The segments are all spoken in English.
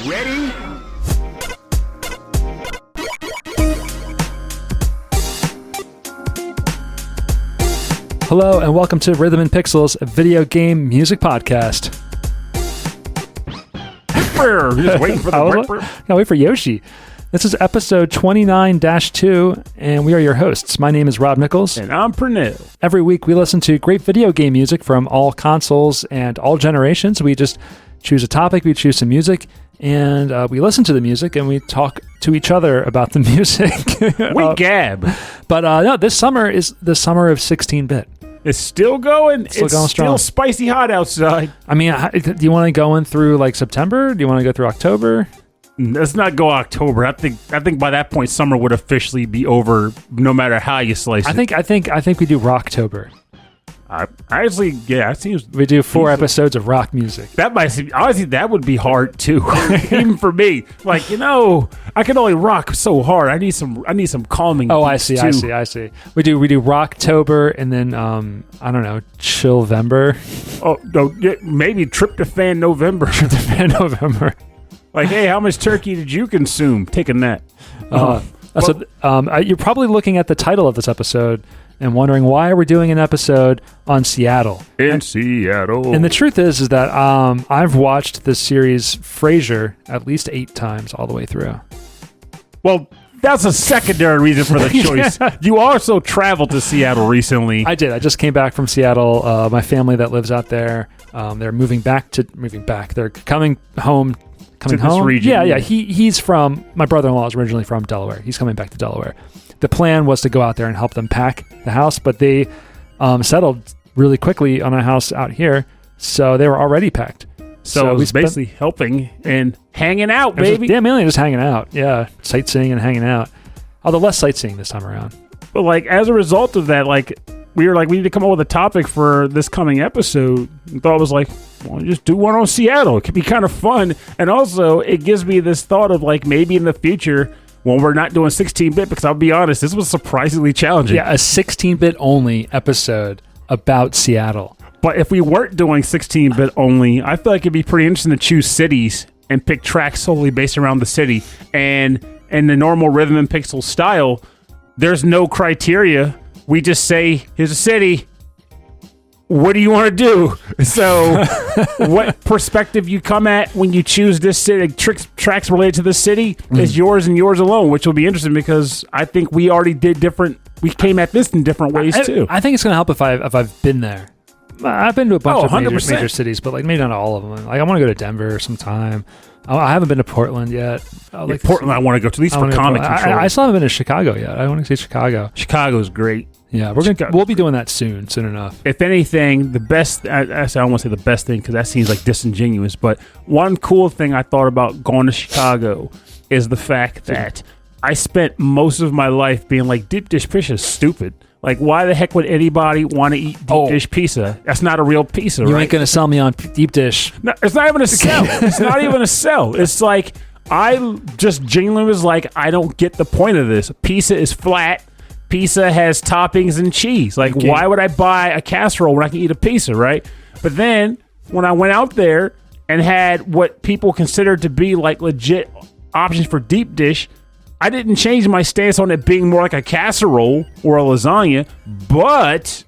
Ready? Hello and welcome to Rhythm and Pixels, a video game music podcast. Just waiting for the Gotta wait for Yoshi. This is episode 29-2, and we are your hosts. My name is Rob Nichols. And I'm Pernell. Every week we listen to great video game music from all consoles and all generations. We just choose a topic, we choose some music, and we listen to the music, and we talk to each other about the music. We gab. But no, this summer is the summer of 16-bit. It's still going. It's going strong. Still spicy hot outside. I mean, do you want to go in through like September? Do you want to go through October? Let's not go October. I think by that point summer would officially be over, no matter how you slice it. I think we do Rocktober. Honestly, yeah, it seems We do 4 episodes of rock music. that might seem, honestly, that would be hard too, even for me. Like, I can only rock so hard. I need some calming. Oh, I beats, see. too. We do Rocktober and then I don't know, Chillvember. Oh no, maybe Tryptophan November. Tryptophan November. Like, hey, how much turkey did you consume? Taking that. You're probably looking at the title of this episode and wondering why we're doing an episode on Seattle. Seattle. And the truth is that I've watched the series Frasier at least 8 times all the way through. Well, that's a secondary reason for the choice. Yeah. You also traveled to Seattle recently. I did. I just came back from Seattle. My family that lives out there, they're moving back. They're coming home. This region. Yeah. He's from, my brother-in-law is originally from Delaware. He's coming back to Delaware. The plan was to go out there and help them pack the house, but they settled really quickly on a house out here, so they were already packed. So it was basically helping and hanging out, baby. Mainly just hanging out. Yeah, sightseeing and hanging out. Although less sightseeing this time around. But like as a result of that, like we were like, we need to come up with a topic for this coming episode. And thought it was like, well, just do one on Seattle. It could be kind of fun, and also it gives me this thought of like maybe in the future, when we're not doing 16-bit, because I'll be honest, this was surprisingly challenging. Yeah, a 16-bit only episode about Seattle. But if we weren't doing 16-bit only, I feel like it'd be pretty interesting to choose cities and pick tracks solely based around the city. And in the normal Rhythm and Pixel style, there's no criteria. We just say, here's a city. What do you want to do? So what perspective you come at when you choose this city, tracks related to this city, is yours and yours alone, which will be interesting because I think we already did we came at this in different ways too. I think it's going to help if I've been there. I've been to a bunch of major cities, but like maybe not all of them. Like I want to go to Denver sometime. I haven't been to Portland yet. Portland I want to go to, at least for comic control. I still haven't been to Chicago yet. I want to see Chicago. Chicago's great. Yeah, we'll be doing that soon enough. If anything, the best, I don't want to say the best thing because that seems like disingenuous, but one cool thing I thought about going to Chicago is the fact that I spent most of my life being like, deep dish pizza is stupid. Like, why the heck would anybody want to eat deep dish pizza? That's not a real pizza, right? You ain't going to sell me on deep dish. No, it's not even a sell. It's not even a sell. It's like, I just genuinely was like, I don't get the point of this. Pizza is flat. Pizza has toppings and cheese. Like, why would I buy a casserole when I can eat a pizza, right? But then, when I went out there and had what people considered to be, like, legit options for deep dish, I didn't change my stance on it being more like a casserole or a lasagna, but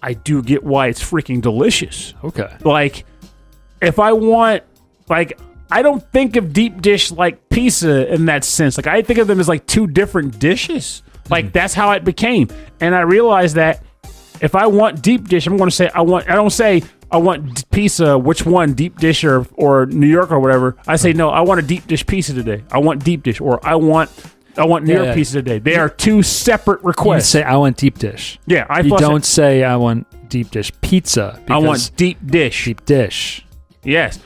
I do get why it's freaking delicious. Okay. Like, if I want, like, I don't think of deep dish like pizza in that sense. Like, I think of them as, like, 2 different dishes. Like, that's how it became. And I realized that if I want deep dish, I'm going to say I don't say I want pizza, which one, deep dish or New York or whatever. I say, no, I want a deep dish pizza today. I want deep dish, or I want New York pizza today. They are 2 separate requests. You say, I want deep dish. Yeah. You don't say, I want deep dish pizza. I want deep dish. Deep dish. Yes.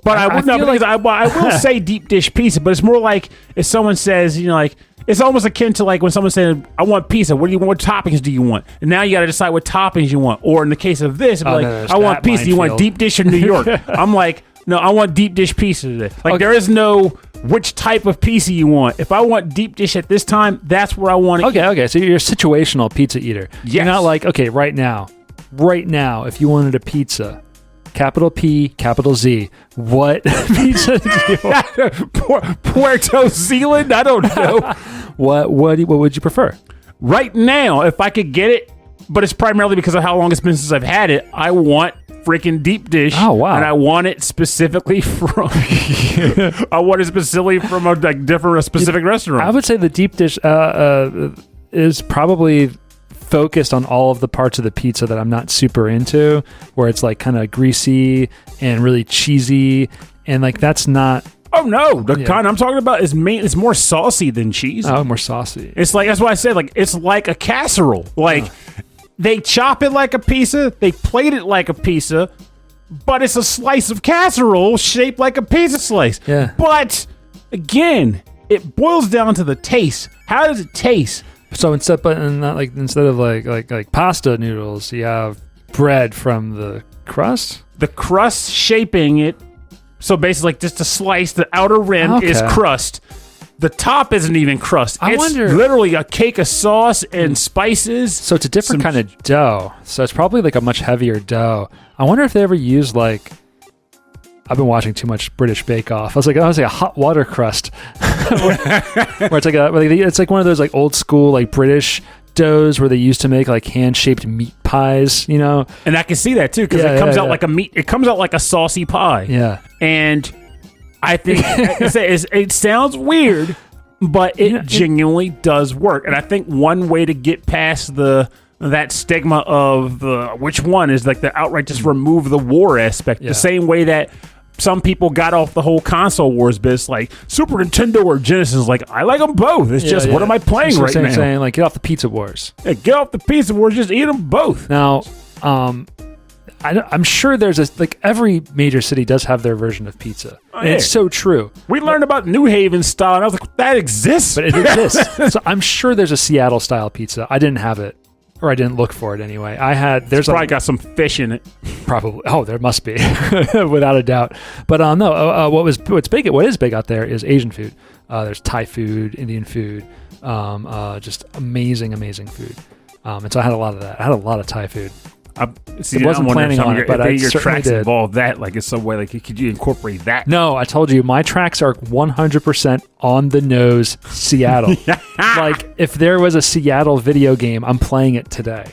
But I will say deep dish pizza, but it's more like if someone says, like, it's almost akin to like when someone says, I want pizza. What toppings do you want? And now you got to decide what toppings you want. Or in the case of this, I want pizza. You want deep dish or New York? I'm like, no, I want deep dish pizza today. Like, there is no which type of pizza you want. If I want deep dish at this time, that's where I want it. Okay. So you're a situational pizza eater. Yes. You're not like, okay, right now, if you wanted a pizza, capital P, capital Z. What pizza do you want? Puerto Zealand? I don't know. What would you prefer? Right now, if I could get it, but it's primarily because of how long it's been since I've had it, I want freaking deep dish. Oh, wow. And I want it specifically from a specific restaurant. I would say the deep dish is probably focused on all of the parts of the pizza that I'm not super into, where it's like kind of greasy and really cheesy, and like that's not. Oh no, the kind I'm talking about is it's more saucy than cheese. Oh, more saucy. It's like, that's why I said, like, it's like a casserole. Like they chop it like a pizza, they plate it like a pizza, but it's a slice of casserole shaped like a pizza slice. Yeah. But again, it boils down to the taste. How does it taste? So instead of like pasta noodles, you have bread from the crust. The crust shaping it. So basically, like, just a slice. The outer rim is crust. The top isn't even crust. I wonder, literally a cake of sauce and spices. So it's a different kind of dough. So it's probably like a much heavier dough. I wonder if they ever use like. I've been watching too much British Bake Off. I was like a hot water crust, where it's like one of those like old school like British doughs where they used to make like hand shaped meat pies, you know. And I can see that too, because it comes out like a meat. It comes out like a saucy pie. Yeah. And I think it sounds weird, but it genuinely does work. And I think one way to get past that stigma of which one is like the outright just remove the war aspect, the same way that some people got off the whole console wars biz, like Super Nintendo or Genesis. Like, I like them both. It's just, what am I playing right now? Saying like, get off the pizza wars. Yeah, get off the pizza wars. Just eat them both. Now, I'm sure there's like every major city does have their version of pizza. And it's so true. We learned about New Haven style, and I was like, that exists. But it exists. So I'm sure there's a Seattle style pizza. I didn't have it. Or I didn't look for it anyway. There's probably got some fish in it. Probably. Oh, there must be, without a doubt. But no. What is big out there is Asian food. There's Thai food, Indian food, just amazing food. And so I had a lot of that. I had a lot of Thai food. I wasn't planning on it, but your tracks did. involve that. Like, in some way, like, could you incorporate that? No, I told you my tracks are 100% on the nose Seattle. Like, if there was a Seattle video game, I'm playing it today.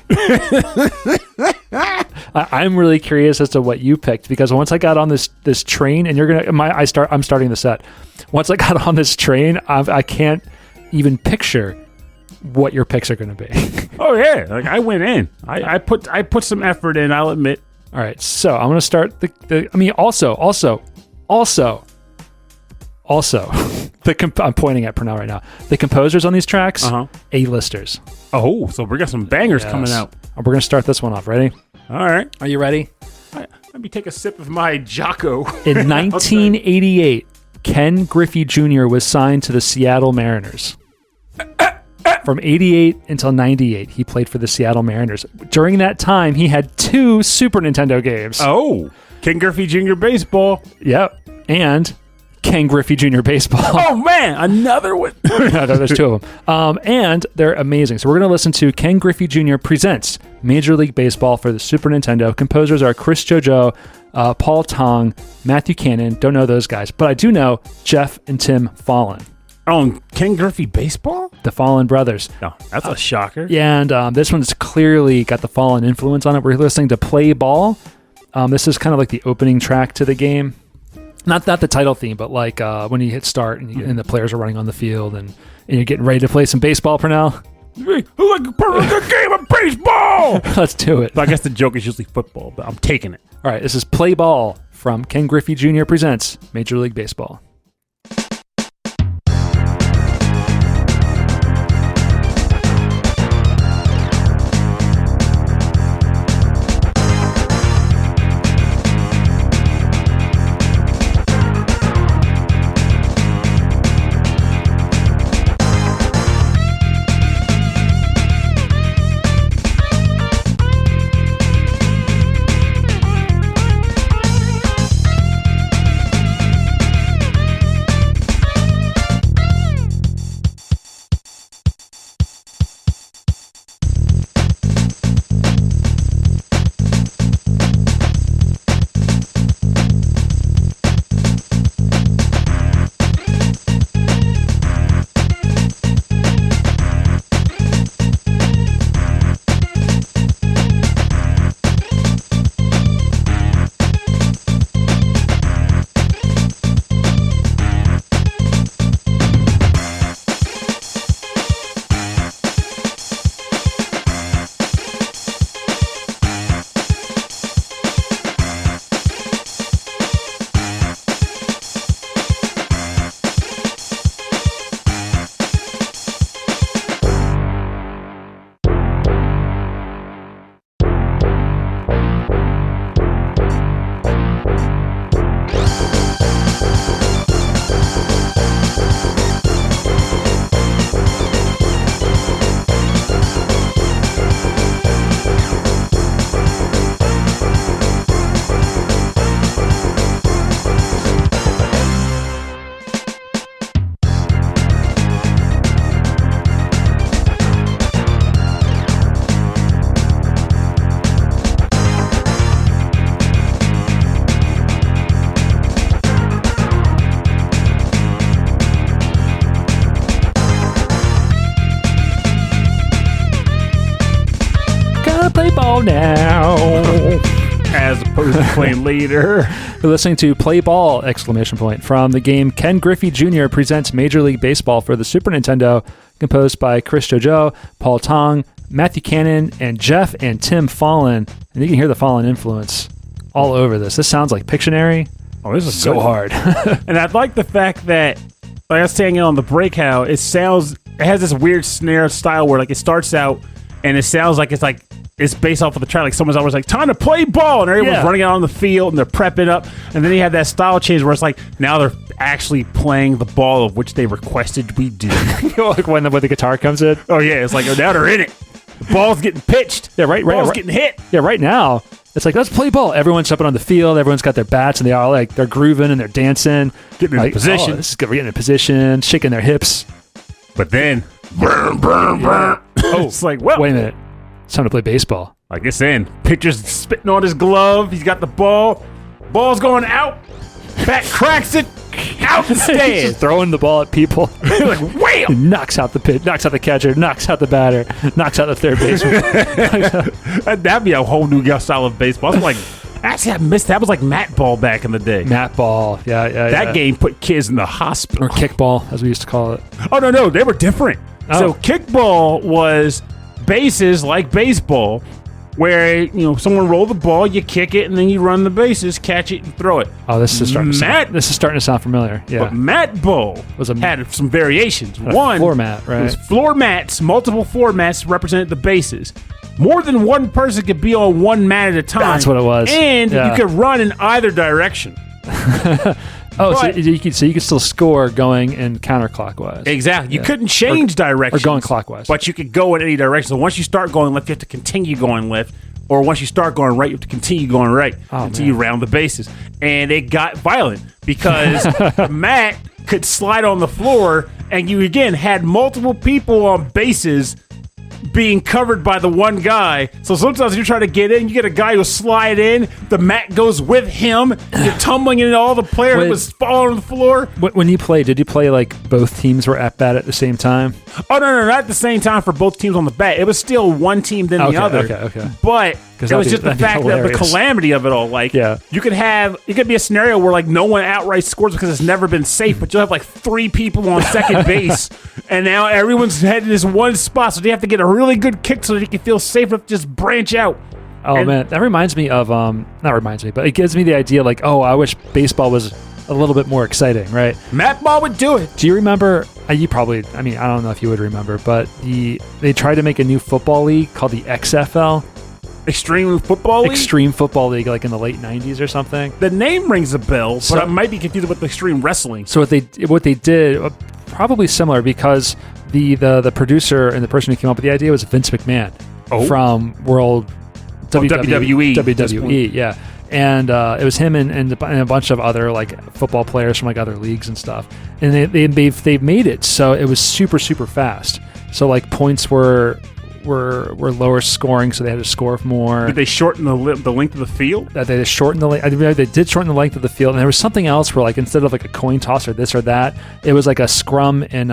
I'm really curious as to what you picked, because once I got on this train, and I'm starting the set. Once I got on this train, I can't even picture what your picks are going to be. Oh yeah, like I went in. I put some effort in, I'll admit. All right, so I'm going to start I'm pointing at Pernell right now. The composers on these tracks, A-listers. Oh, so we got some bangers coming out. We're going to start this one off. Ready? All right. Are you ready? Let me take a sip of my Jocko. In 1988, Ken Griffey Jr. was signed to the Seattle Mariners. From 88 until 98, he played for the Seattle Mariners. During that time, he had 2 Super Nintendo games. Oh, Ken Griffey Jr. Baseball. Yep. And Ken Griffey Jr. Baseball. Oh, man, another one. No, there's 2 of them. And they're amazing. So we're going to listen to Ken Griffey Jr. Presents Major League Baseball for the Super Nintendo. Composers are Chris Jojo, Paul Tonge, Matthew Cannon. Don't know those guys, but I do know Geoff and Tim Follin. Oh, Ken Griffey Baseball? The Follin brothers. No, that's a shocker. Yeah, and this one's clearly got the Follin influence on it. We're listening to Play Ball. This is kind of like the opening track to the game. Not the title theme, but like when you hit start and the players are running on the field and you're getting ready to play some baseball, Pernell. Like a perfect game of baseball! Let's do it. I guess the joke is usually football, but I'm taking it. All right, this is Play Ball from Ken Griffey Jr. Presents Major League Baseball. play ball now. As opposed to playing later. You're listening to Play Ball! From the game Ken Griffey Jr. presents Major League Baseball for the Super Nintendo, composed by Chris Jojo, Paul Tonge, Matthew Cannon, and Geoff and Tim Follin. And you can hear the Follin influence all over this. This sounds like Pictionary. Oh, this is so good. hard. And I like the fact that, like I was saying on the break, how it has this weird snare style where like it starts out and it sounds like it's based off of the track. Like someone's always like, time to play ball. And everyone's running out on the field and they're prepping up. And then you have that style change where it's like, now they're actually playing the ball of which they requested we do. Like when the guitar comes in. Oh, yeah. It's like, oh, now they're in it. The ball's getting pitched. Yeah, right. Ball's getting hit. Yeah, right now, it's like, let's play ball. Everyone's jumping on the field. Everyone's got their bats and they are like, they're grooving and they're dancing. Getting in position. Oh, this is good. We're getting in position, shaking their hips. But then, burn. Oh, it's like, well. Wait a minute. It's time to play baseball. Like it's in. Pitcher's spitting on his glove. He's got the ball. Ball's going out. Bat cracks it. Out the stand. Just throwing the ball at people. Like, wham! Knocks out the pitch. Knocks out the catcher. Knocks out the batter. Knocks out the third baseman. That'd be a whole new style of baseball. I'm like, actually, I missed that. Was like mat ball back in the day. Mat ball. Yeah. That game put kids in the hospital. Or kickball, as we used to call it. Oh, no. They were different. Oh. So kickball was bases like baseball, where someone roll the ball, you kick it, and then you run the bases, catch it, and throw it. Oh, this is starting to sound familiar. Yeah, but mat ball had some variations. One floor mat, right? It was floor mats. Multiple floor mats represented the bases. More than one person could be on one mat at a time. That's what it was. And you could run in either direction. So you could still score going in counterclockwise. Exactly. You couldn't change directions. Or going clockwise. But you could go in any direction. So once you start going left, you have to continue going left. Or once you start going right, you have to continue going right until you round the bases. And it got violent because the mat could slide on the floor and you, again, had multiple people on bases being covered by the one guy. So sometimes you try to get in, you get a guy who slide in, the mat goes with him, you're tumbling into all the players that was falling on the floor. When you played, did you play like both teams were at bat at the same time? Oh, no, not at the same time for both teams on the bat. It was still one team then the other. Okay. But it was just the fact that the calamity of it all. Like, you could be a scenario where like no one outright scores because it's never been safe, but you'll have like 3 people on second base, and now everyone's heading this one spot, so they have to get a really good kick so that you can feel safe enough to just branch out. Oh, man, that reminds me of, not reminds me, but it gives me the idea like, oh, I wish baseball was a little bit more exciting, right? Mat ball would do it. Do you remember, you probably, I don't know if you would remember, but they tried to make a new football league called the XFL. Extreme Football League? Extreme Football League, like in the late 90s or something. The name rings a bell, but I might be confused with Extreme Wrestling. So what they did, probably similar, because the producer and the person who came up with the idea was Vince McMahon from WWE, yeah. And it was him and a bunch of other like football players from like other leagues and stuff. And they've made it so it was super, super fast. So like points were lower scoring, so they had to score more. Did they shorten the length of the field? They shortened they did shorten the length of the field, and there was something else where like instead of like a coin toss or this or that, it was like a scrum in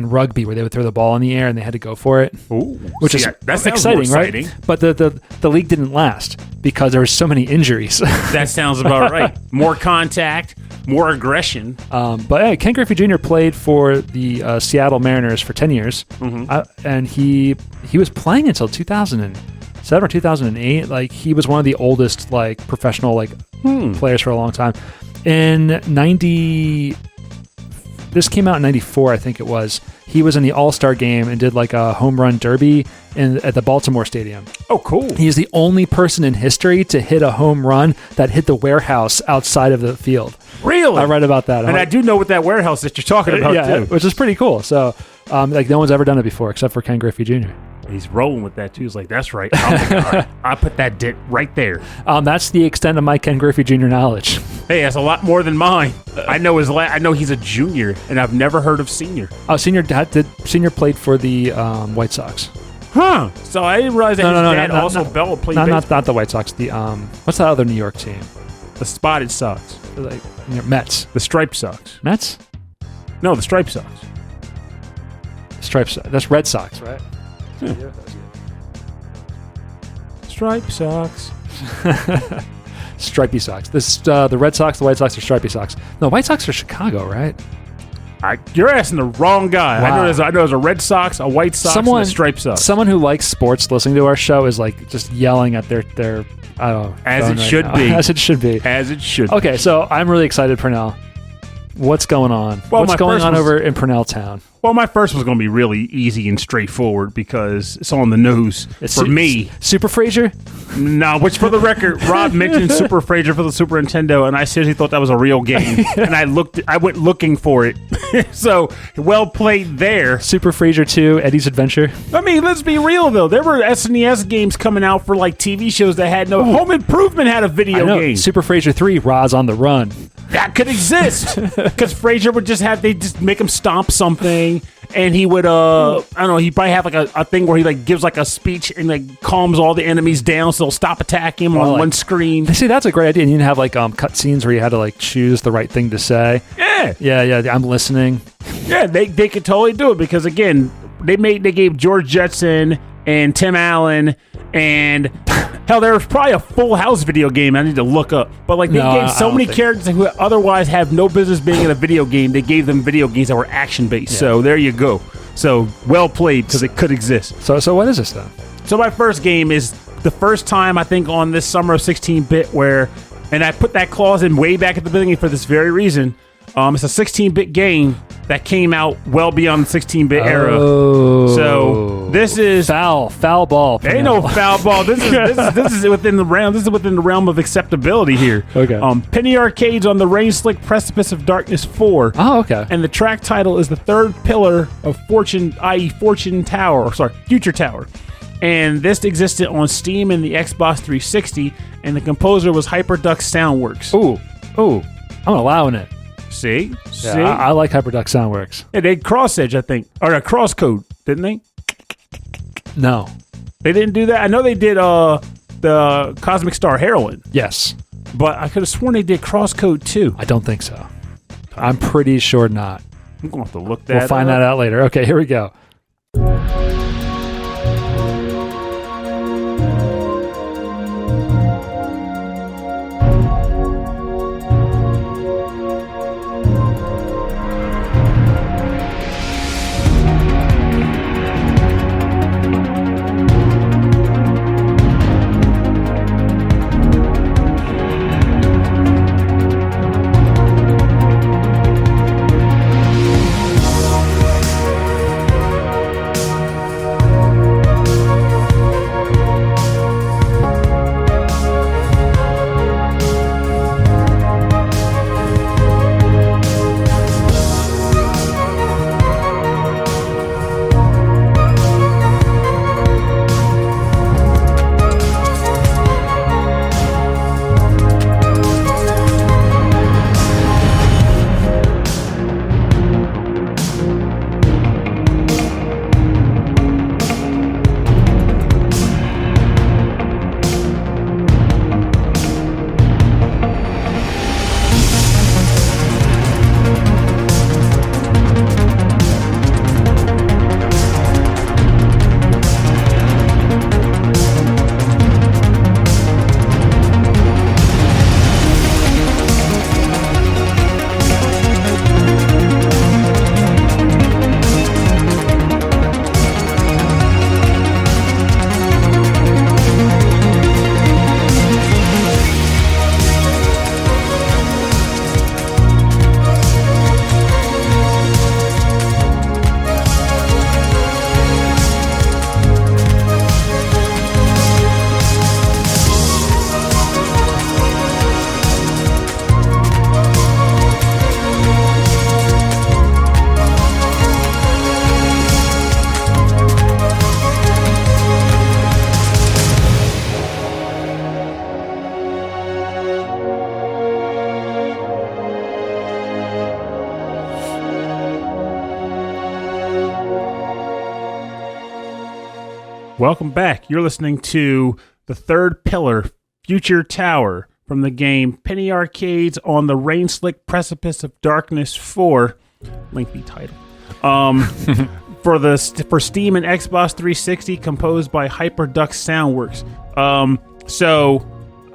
rugby where they would throw the ball in the air and they had to go for it. Ooh, that's exciting, right? But the league didn't last because there were so many injuries. That sounds about right. More contact, more aggression. But hey, Ken Griffey Jr. played for the Seattle Mariners for 10 years, and he was playing until 2007 or 2008. Like he was one of the oldest like professional like players for a long time. This came out in 94, I think it was. He was in the All-Star game and did like a home run derby at the Baltimore Stadium. Oh, cool. He's the only person in history to hit a home run that hit the warehouse outside of the field. Really? I read about that. And I do know what that warehouse that you're talking about, too. Which is pretty cool. So, like no one's ever done it before except for Ken Griffey Jr. He's rolling with that, too. He's like, that's right. I put that dit right there. That's the extent of my Ken Griffey Jr. knowledge. Hey, that's a lot more than mine. I know he's a junior, and I've never heard of senior. Senior played for the White Sox. Huh. So I didn't realize that his dad also played baseball. Not the White Sox. The what's that other New York team? The Spotted Sox. Like Mets. The Striped Sox. Mets? No, the Striped Sox. Striped Sox. That's Red Sox, right? Stripe socks. Stripey socks. This the Red Sox, the White Sox, or Stripey Sox? No, White Sox are Chicago, right? You're asking the wrong guy. Wow. I know there's a Red Sox, a White Sox, and a Stripe Sox. Someone who likes sports listening to our show is like just yelling at their I don't know. As it should be. As it should be. As it should. Okay, so I'm really excited, Purnell. What's going on? Well, What's going on over in Purnell Town? Well, my first was going to be really easy and straightforward because it's on the nose for me. Super Frazier? No, which for the record, Rob mentioned Super Frazier for the Super Nintendo, and I seriously thought that was a real game. And I went looking for it. So, well played there. Super Frazier 2, Eddie's Adventure. I mean, let's be real, though. There were SNES games coming out for like TV shows that had no... Home Improvement had a video game. Super Frazier 3, Roz on the Run. That could exist. Because Frazier would they just make him stomp something, and he would, I don't know, he'd probably have like a thing where he like gives like a speech and like calms all the enemies down so they'll stop attacking him on one screen. See, that's a great idea. And you can have like cut scenes where you had to like choose the right thing to say. Yeah. Yeah, I'm listening. Yeah, they could totally do it because, again, they gave George Jetson and Tim Allen and hell, there was probably a Full House video game I need to look up. But like they gave so many characters who otherwise have no business being in a video game, they gave them video games that were action based. Yeah. So there you go. So well played because it could exist. So what is this then? So my first game is the first time I think on this summer of 16-bit where, and I put that clause in way back at the beginning for this very reason. It's a 16-bit game that came out well beyond the 16-bit era. So this is foul ball. Ain't no foul ball. This is within the realm. This is within the realm of acceptability here. Okay. Penny Arcade's on the Rain-Slick Precipice of Darkness 4. Oh, okay. And the track title is the third pillar of Fortune, i.e., Future Tower. And this existed on Steam and the Xbox 360. And the composer was Hyperduck Soundworks. Ooh, I'm allowing it. See? Yeah, I like Hyperduck Soundworks. Yeah, they had Cross Edge, I think. Or a Crosscode, didn't they? No. They didn't do that? I know they did the Cosmic Star Heroine. Yes. But I could have sworn they did Crosscode too. I don't think so. I'm pretty sure not. I'm going to have to look that up. We'll find that out later. Okay, here we go. Welcome back. You're listening to the third pillar, Future Tower, from the game Penny Arcade's on the Rain-Slick Precipice of Darkness 4. Lengthy title. for Steam and Xbox 360, composed by Hyperduck Soundworks. So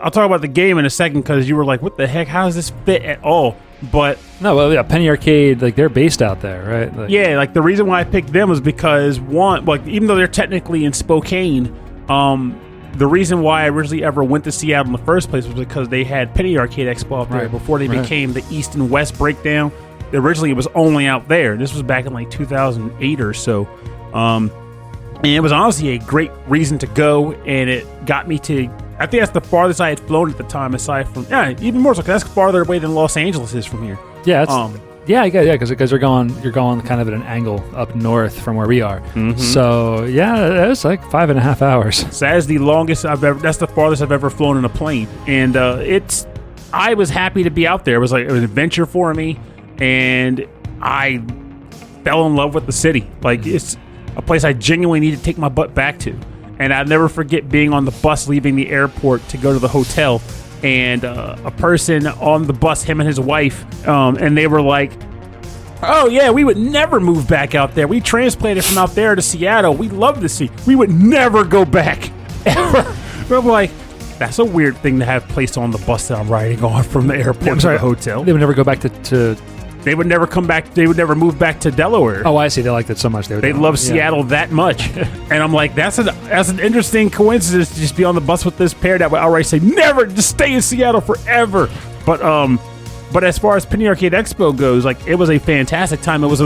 I'll talk about the game in a second because you were like, "What the heck? How does this fit at all?" But no, well, yeah, Penny Arcade, like they're based out there, right? Like, yeah, like the reason why I picked them was because one, like even though they're technically in Spokane, the reason why I originally ever went to Seattle in the first place was because they had Penny Arcade Expo up there before they became the East and West breakdown. Originally, it was only out there. This was back in like 2008 or so. And it was honestly a great reason to go, and it got me to... I think that's the farthest I had flown at the time, aside from... Yeah, even more so, because that's farther away than Los Angeles is from here. Yeah, it's, because you're going kind of at an angle up north from where we are. Mm-hmm. So yeah, it's like 5.5 hours. So that is the longest I've ever. That's the farthest I've ever flown in a plane, and I was happy to be out there. It was like an adventure for me, and I fell in love with the city. Like it's a place I genuinely need to take my butt back to, and I'll never forget being on the bus leaving the airport to go to the hotel. And a person on the bus, him and his wife, and they were like, "Oh yeah, we would never move back out there. We transplanted from out there to Seattle. We love the city. We would never go back ever." But I'm like, that's a weird thing to have placed on the bus that I'm riding on from the airport to the hotel. They would never go back to. They would never come back. They would never move back to Delaware. Oh, I see. They liked it so much. They love Seattle that much. And I'm like, that's an interesting coincidence to just be on the bus with this pair that would outright say, never, just stay in Seattle forever. But as far as Penny Arcade Expo goes, like it was a fantastic time. It was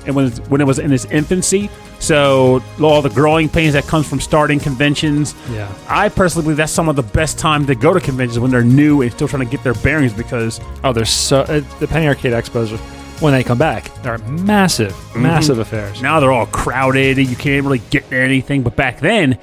when it was in its infancy. So all the growing pains that comes from starting conventions. Yeah. I personally believe that's some of the best time to go to conventions when they're new and still trying to get their bearings because there's so the Penny Arcade Expos when they come back, they're massive affairs. Now they're all crowded. You can't really get to anything. But back then,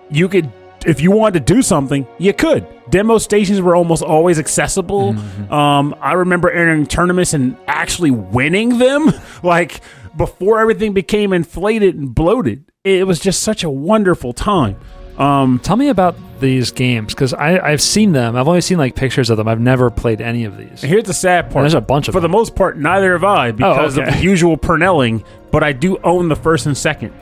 you could, if you wanted to do something, you could. Demo stations were almost always accessible. Mm-hmm. I remember entering tournaments and actually winning them. Like, before everything became inflated and bloated. It was just such a wonderful time. Tell me about these games, because I've seen them. I've only seen like pictures of them. I've never played any of these. Here's the sad part. And there's a bunch of them. For the most part, neither have I because of the usual Pernelling, but I do own the first and second.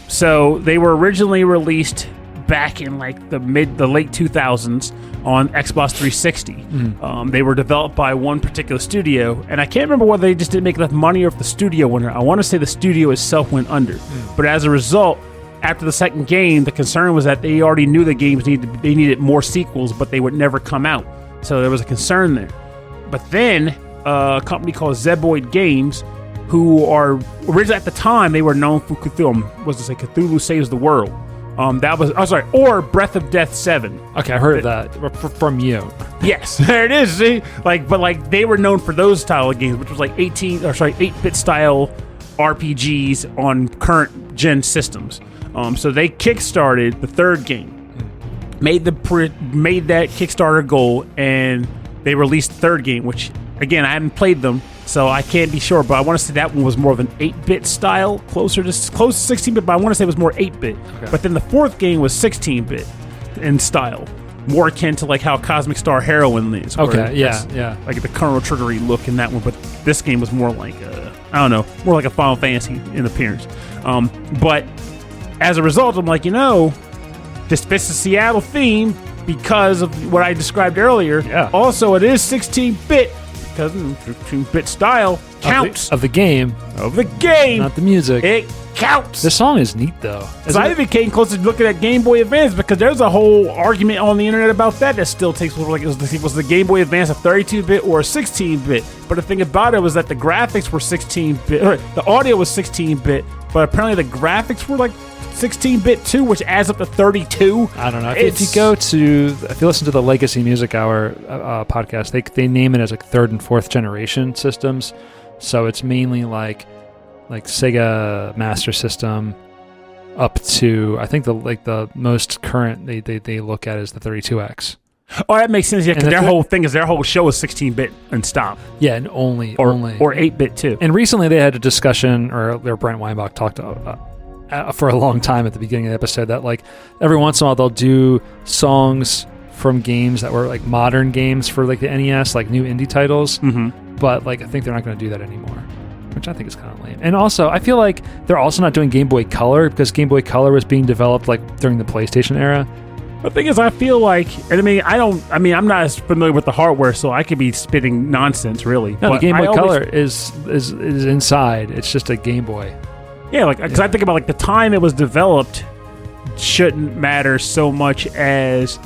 So they were originally released back in like the late 2000s on Xbox 360. Mm-hmm. They were developed by one particular studio, and I can't remember whether they just didn't make enough money or if the studio went under. I want to say the studio itself went under. But as a result, after the second game, the concern was that they already knew the games needed more sequels, but they would never come out. So there was a concern there. But then a company called Zeboid Games, who are originally at the time they were known for Cthulhu Saves the World. Or Breath of Death 7. Okay, I heard of that from you. Yes, there it is. See, but they were known for those style of games, which was like 8-bit style RPGs on current gen systems. So they kickstarted the third game, made that Kickstarter goal, and they released the third game, which again I haven't played them, so I can't be sure. But I want to say that one was more of an 8-bit style, close to 16-bit. But I want to say it was more 8-bit. Okay. But then the fourth game was 16-bit in style, more akin to like how Cosmic Star Heroine is. Okay, yeah, like the Chrono Trigger-y look in that one. But this game was more like more like a Final Fantasy in appearance. But as a result, I'm like, this fits the Seattle theme because of what I described earlier. Yeah. Also, it is 16-bit because 16-bit style counts. Of the game. Of the game. Not the music. It counts. This song is neat, though. So I even came close to looking at Game Boy Advance because there's a whole argument on the internet about that still takes place. Like, was the Game Boy Advance a 32-bit or a 16-bit? But the thing about it was that the graphics were 16-bit. The audio was 16-bit, but apparently the graphics were like 16-bit too, which adds up to 32. I don't know. If you listen to the Legacy Music Hour podcast, they name it as like third and fourth generation systems. So it's mainly like Sega Master System up to, I think the most current they look at is the 32X. Oh, that makes sense. Yeah, because their whole show is 16-bit and stop. Yeah, and only or 8-bit too. And recently they had a discussion, or Brent Weinbach talked for a long time at the beginning of the episode that like every once in a while they'll do songs from games that were like modern games for like the NES, like new indie titles. Mm-hmm. But like I think they're not going to do that anymore. which I think is kind of lame. And also, I feel like they're also not doing Game Boy Color because Game Boy Color was being developed like during the PlayStation era. The thing is, I feel like, and I'm not as familiar with the hardware, so I could be spitting nonsense, really. No, but the Game Boy Color is inside. It's just a Game Boy. Yeah, like because I think about like the time it was developed shouldn't matter so much as.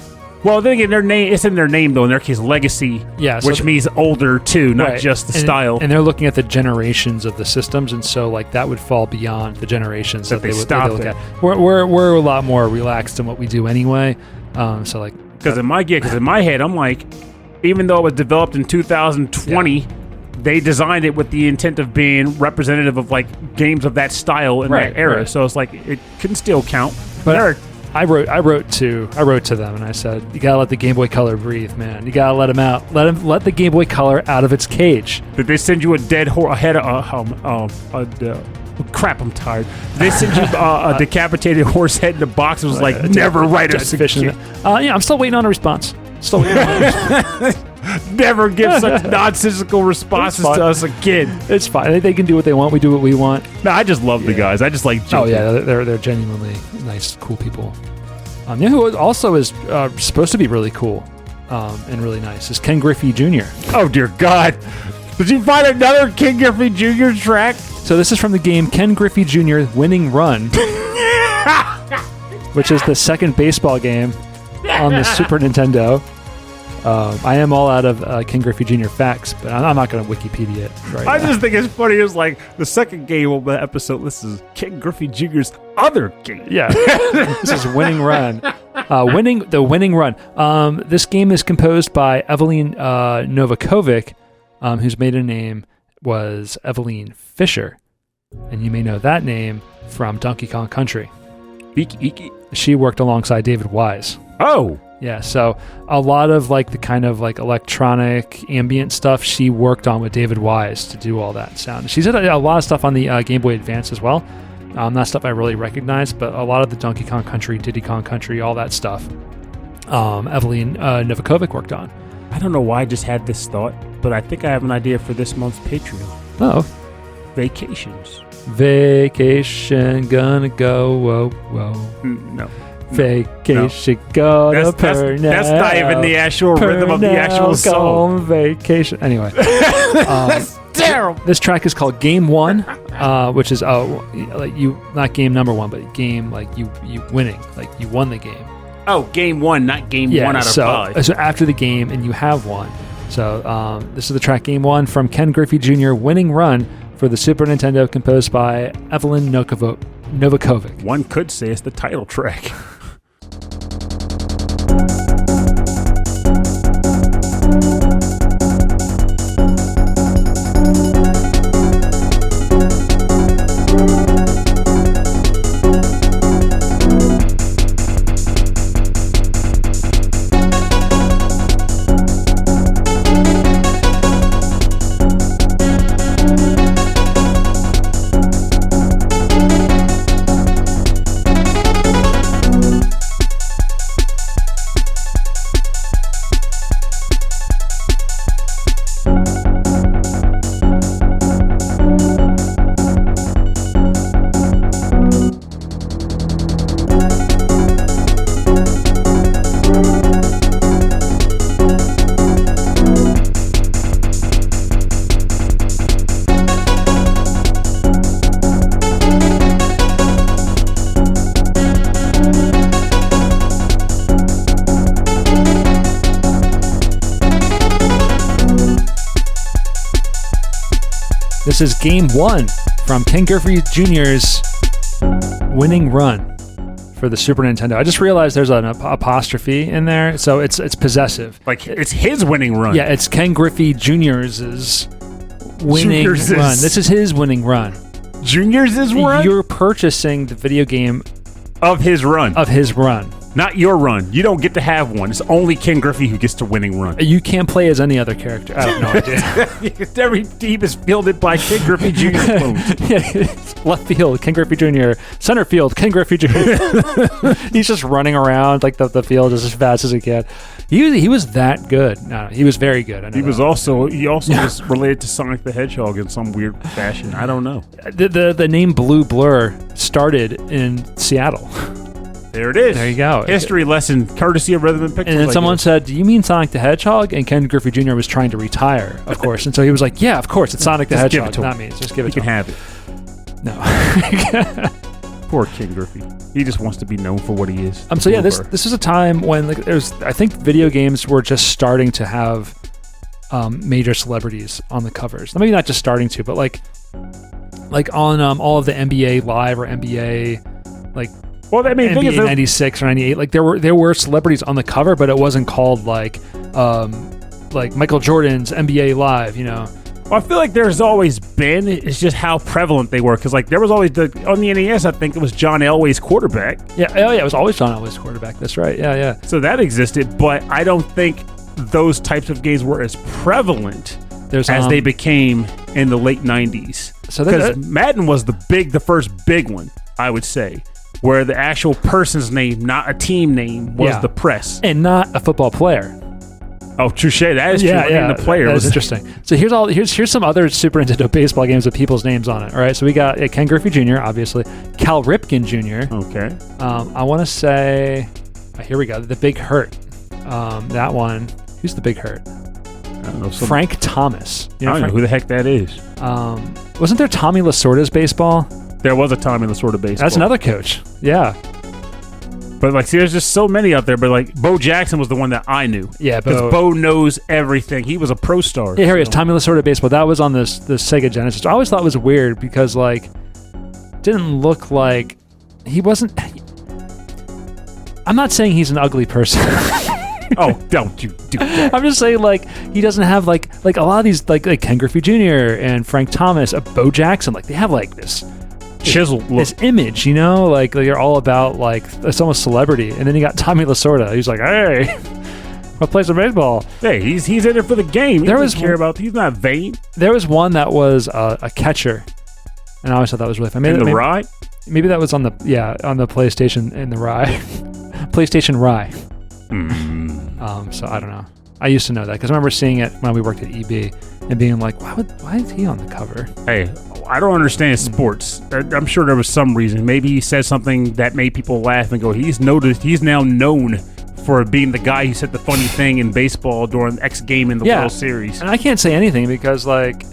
Well, then again, their name, it's in their name, though, in their case, Legacy, which means older, too, not just the style. And they're looking at the generations of the systems, and so like that would fall beyond the generations that they look at. We're a lot more relaxed in what we do anyway. So like... Because in my head, I'm like, even though it was developed in 2020, they designed it with the intent of being representative of like games of that style in that era. So it's like, it can still count. But I wrote to them and I said, you gotta let the Game Boy Color breathe, man. You gotta let him out. Let the Game Boy Color out of its cage. Did they send you a dead crap, I'm tired. Did they send you a decapitated horse head in a box? It was like, never write us again. I'm still waiting on a response. Never give such nonsensical responses to us again. It's fine. They can do what they want. We do what we want. No, I just love the guys. I just like joking. Oh yeah, they're genuinely nice, cool people. You know who also is supposed to be really cool and really nice is Ken Griffey Jr. Oh dear God! Did you find another Ken Griffey Jr. track? So this is from the game Ken Griffey Jr. Winning Run, which is the second baseball game on the Super Nintendo. I am all out of Ken Griffey Jr. facts, but I'm not going to Wikipedia it right now. I just think it's funny. It's like the second game of the episode. This is Ken Griffey Jr.'s other game. Yeah, this is Winning Run. Winning Run. This game is composed by Eveline Novakovic, whose maiden name was Eveline Fisher, and you may know that name from Donkey Kong Country. She worked alongside David Wise. Oh. Yeah, so a lot of like the kind of like electronic ambient stuff she worked on with David Wise to do all that sound. She's did a lot of stuff on the Game Boy Advance as well. Not stuff I really recognize, but a lot of the Donkey Kong Country, Diddy Kong Country, all that stuff. Eveline Novakovic worked on. I don't know why I just had this thought, but I think I have an idea for this month's Patreon. Oh. Vacations. Vacation, gonna go, whoa. No. Vacation, go to Pernell. That's not even the actual rhythm of the actual song. Vacation. Anyway. That's terrible. This track is called Game 1, which is like you, not game number 1, but game like you winning, like you won the game. Oh, game 1, not game 1 out of 5. So after the game and you have won. So this is the track Game 1 from Ken Griffey Jr. Winning Run for the Super Nintendo, composed by Eveline Novakovic. One could say it's the title track. This is Game 1 from Ken Griffey Jr.'s Winning Run for the Super Nintendo. I just realized there's an apostrophe in there, so it's possessive. Like, it's his winning run. Yeah, it's Ken Griffey Jr.'s winning run. This is his winning run. Junior's run? You're purchasing the video game of his run. Not your run. You don't get to have one. It's only Ken Griffey who gets to winning run. You can't play as any other character. I have no idea. Every team is fielded by Ken Griffey Jr. Left field, Ken Griffey Jr. Center field, Ken Griffey Jr. He's just running around like the field as fast as he can. He was that good. No, he was very good. I know he also was related to Sonic the Hedgehog in some weird fashion. I don't know. The name Blue Blur started in Seattle. There it is. There you go. History lesson, courtesy of Rhythm and Pictures. And then someone said, "Do you mean Sonic the Hedgehog?" And Ken Griffey Jr. was trying to retire, of course. And so he was like, "Yeah, of course, it's Sonic the Hedgehog." Not me. Just give it to him. He can have it. No. Poor King Griffey. He just wants to be known for what he is. So yeah, this is a time when I think video games were just starting to have major celebrities on the covers. Maybe not just starting to, but like on all of the NBA Live or NBA NBA 96 or 98. Like there were celebrities on the cover, but it wasn't called like Michael Jordan's NBA Live, you know. Well, I feel like there's always been. It's just how prevalent they were. Because like there was always on the NES, I think it was John Elway's quarterback. Yeah, it was always John Elway's quarterback. That's right. Yeah. So that existed, but I don't think those types of games were as prevalent as they became in the late '90s. So because Madden was the first big one, I would say, where the actual person's name, not a team name, was the press, and not a football player. Oh, touche. That is true. Yeah, the player was interesting. So here's some other Super Nintendo baseball games with people's names on it. All right, so we got Ken Griffey Jr., obviously, Cal Ripken Jr. Okay. I want to say, here we go, The Big Hurt. That one. Who's The Big Hurt? I don't know. Frank Thomas. I don't know who the heck that is. Wasn't there Tommy Lasorda's baseball? There was a Tommy Lasorda baseball. That's another coach. Yeah. But like, see, there's just so many out there. But like, Bo Jackson was the one that I knew. Yeah, because Bo knows everything. He was a pro star. Yeah, here he is. Tommy Lasorda baseball. That was on the Sega Genesis. I always thought it was weird because like, didn't look like he wasn't. I'm not saying he's an ugly person. Oh, don't you do that. I'm just saying, like, he doesn't have like a lot of these like Ken Griffey Jr. and Frank Thomas, Bo Jackson. Like, they have like this chisel look. This image, you know, like they're all about like it's almost celebrity. And then you got Tommy Lasorda. He's like, hey, I'll play some baseball. Hey, he's in it for the game. He's not vain. There was one that was a catcher, and I always thought that was really fun. In the Rye? Maybe that was on the PlayStation in the Rye. PlayStation Rye. So I don't know. I used to know that because I remember seeing it when we worked at EB and being like, why is he on the cover? Hey, I don't understand sports. I'm sure there was some reason. Maybe he said something that made people laugh and go, he's now known for being the guy who said the funny thing in baseball during the X game in the World Series. And I can't say anything because like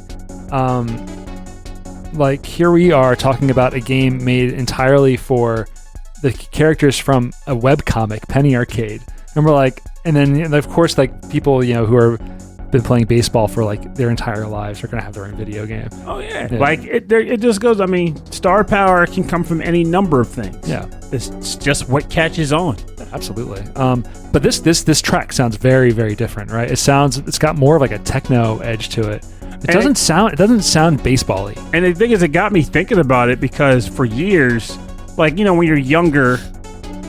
here we are talking about a game made entirely for the characters from a webcomic, Penny Arcade. And we're like, and then of course, like people, you know, who are been playing baseball for like their entire lives are going to have their own video game. Oh yeah. Like it just goes. I mean, star power can come from any number of things. Yeah, it's just what catches on. Absolutely. But this track sounds very, very different, right? It's got more of like a techno edge to it. It doesn't sound baseball-y. And the thing is, it got me thinking about it because for years, like, you know, when you're younger,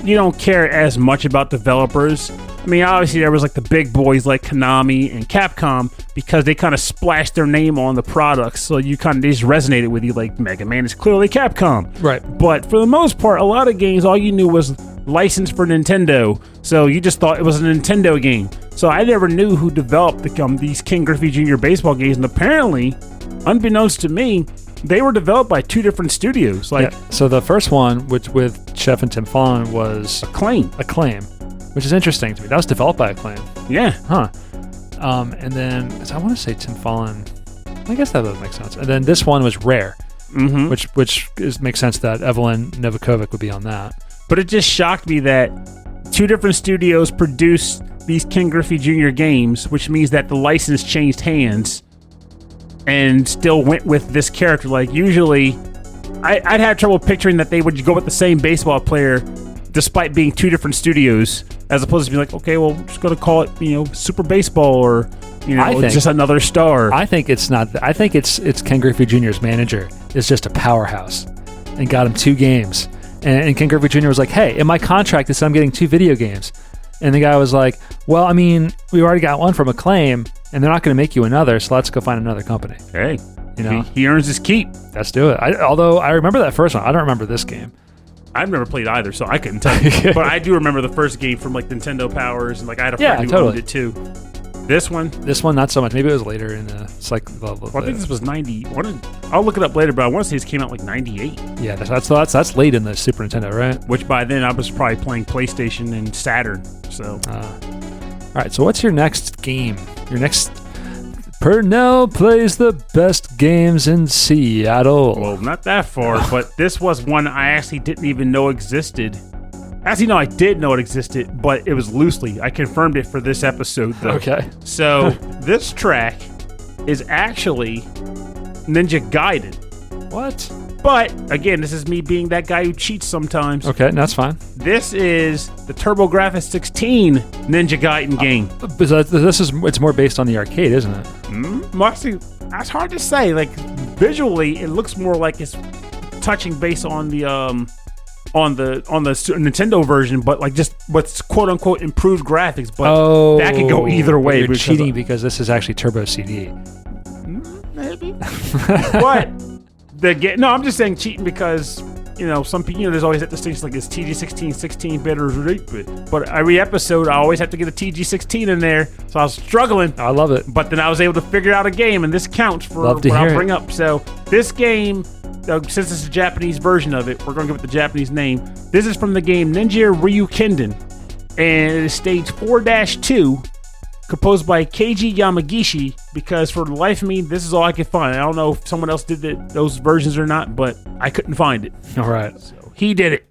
you don't care as much about developers. I mean, obviously there was like the big boys like Konami and Capcom because they kind of splashed their name on the products, so they just resonated with you. Like Mega Man is clearly Capcom, right? But for the most part, a lot of games, all you knew was licensed for Nintendo, so you just thought it was a Nintendo game. So I never knew who developed these Ken Griffey Jr. baseball games, and apparently, unbeknownst to me, they were developed by two different studios. So the first one, which with Geoff and Tim Follin, was Acclaim, which is interesting to me. That was developed by Acclaim. Yeah. Huh. And then I want to say Tim Follin. I guess that doesn't make sense. And then this one was Rare, which makes sense that Eveline Novakovic would be on that. But it just shocked me that two different studios produced these Ken Griffey Jr. games, which means that the license changed hands and still went with this character. Like, usually, I'd have trouble picturing that they would go with the same baseball player despite being two different studios, as opposed to being like, okay, well, we're just going to call it, you know, Super Baseball or, you know, just another star. I think it's not. I think it's Ken Griffey Jr.'s manager is just a powerhouse and got him 2 games. And Ken Griffey Jr. was like, hey, in my contract, it said I'm getting 2 video games. And the guy was like, well, I mean, we already got one from Acclaim, and they're not going to make you another, so let's go find another company. Hey, you know, he earns his keep. Let's do it. Although I remember that first one. I don't remember this game. I've never played either, so I couldn't tell you. But I do remember the first game from like Nintendo Powers, and like I had a friend who owned it too. This one, not so much. Maybe it was later in the cycle. I think this was 90. I'll look it up later, but I want to say this came out like 98. Yeah, that's late in the Super Nintendo, right? Which by then I was probably playing PlayStation and Saturn. So, all right. So what's your next game? Your next Purnell plays the best games in Seattle. Well, not that far, but this was one I actually didn't even know existed. Actually, no, I did know it existed, but it was loosely. I confirmed it for this episode, though. Okay. So this track is actually Ninja Gaiden. What? But, again, this is me being that guy who cheats sometimes. Okay, that's fine. This is the TurboGrafx 16 Ninja Gaiden game. It's more based on the arcade, isn't it? Actually, that's hard to say. Like, visually, it looks more like it's touching base on the Nintendo version, but like just what's quote unquote improved graphics. But that could go either way. You're cheating because this is actually Turbo CD. Maybe. But no, I'm just saying cheating because some people, there's always that distinction like it's TG16, 16-bit or 8-bit. But every episode, I always have to get a TG16 in there, so I was struggling. I love it. But then I was able to figure out a game, and this counts for what I'll bring up. So this game. Since it's a Japanese version of it, we're going to give it the Japanese name. This is from the game Ninja Ryukenden, and it is stage 4-2, composed by Keiji Yamagishi, because for the life of me, this is all I could find. I don't know if someone else did those versions or not, but I couldn't find it. All right. So he did it.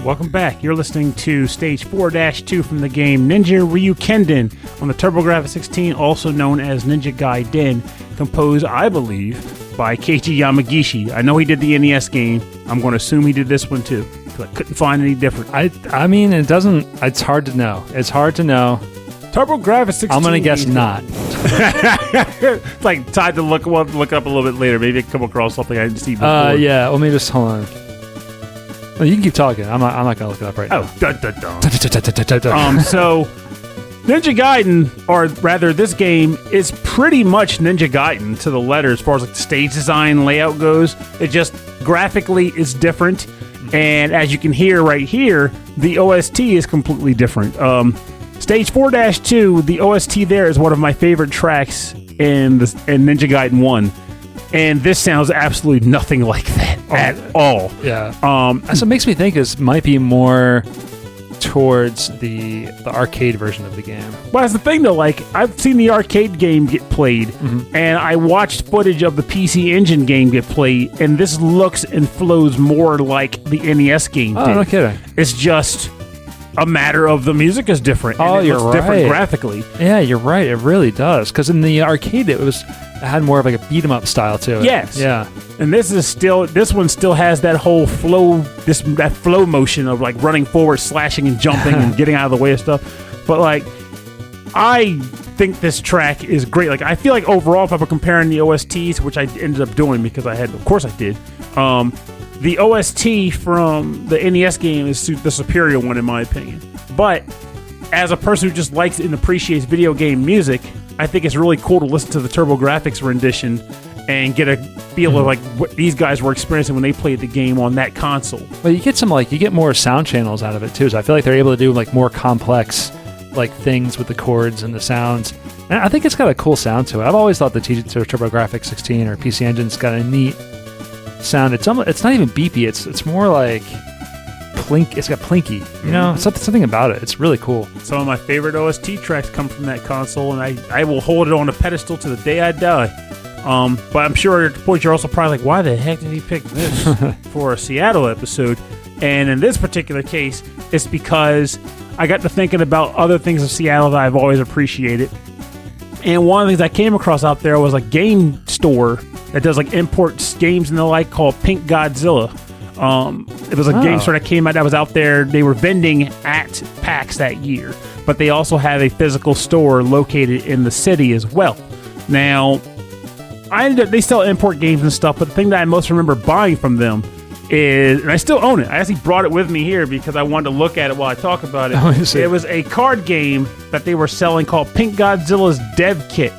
Welcome back. You're listening to Stage 4-2 from the game Ninja Ryukenden on the TurboGrafx 16, also known as Ninja Gaiden, composed, I believe, by Keiji Yamagishi. I know he did the NES game. I'm going to assume he did this one too, because I couldn't find any different. I mean, it's hard to know. It's hard to know. TurboGrafx 16. I'm going to guess not. It's like time to look up a little bit later. Maybe I can come across something I didn't see before. Yeah, well, maybe just hold on. Well, you can keep talking. I'm not going to look it up right now. So, Ninja Gaiden, or rather, this game is pretty much Ninja Gaiden to the letter as far as like the stage design layout goes. It just graphically is different, and as you can hear right here, the OST is completely different. Stage 4-2, the OST there is one of my favorite tracks in Ninja Gaiden 1. And this sounds absolutely nothing like that at all. Yeah. So it makes me think this might be more towards the arcade version of the game. Well, that's the thing, though. Like, I've seen the arcade game get played, and I watched footage of the PC Engine game get played, and this looks and flows more like the NES game did. No kidding. It's just a matter of the music is different. And you're right. Different graphically. Yeah, you're right. It really does. Because in the arcade, it had more of like a beat 'em up style to it. Yes. Yeah. And this one still has that whole flow, that flow motion of like running forward, slashing and jumping and getting out of the way of stuff. But like, I think this track is great. Like, I feel like overall, if I were comparing the OSTs, which I ended up doing because of course I did. The OST from the NES game is the superior one in my opinion. But as a person who just likes and appreciates video game music, I think it's really cool to listen to the TurboGrafx rendition and get a feel of like what these guys were experiencing when they played the game on that console. Well, you get more sound channels out of it too. So I feel like they're able to do like more complex like things with the chords and the sounds. And I think it's got a cool sound to it. I've always thought the TurboGrafx 16 or PC Engine's got a neat sound. It's not even beepy. It's more like It's got plinky. You know, something about it. It's really cool. Some of my favorite OST tracks come from that console, and I will hold it on a pedestal to the day I die. But I'm sure at the point you're also probably like, why the heck did he pick this for a Seattle episode? And in this particular case, it's because I got to thinking about other things of Seattle that I've always appreciated. And one of the things I came across out there was a game store that does like imports games and the like called Pink Godzilla. It was a game store that came out that was out there. They were vending at PAX that year, but they also have a physical store located in the city as well. Now, they still import games and stuff, but the thing that I most remember buying from them is, and I still own it. I actually brought it with me here because I wanted to look at it while I talk about it. It was a card game that they were selling called Pink Godzilla's Dev Kit.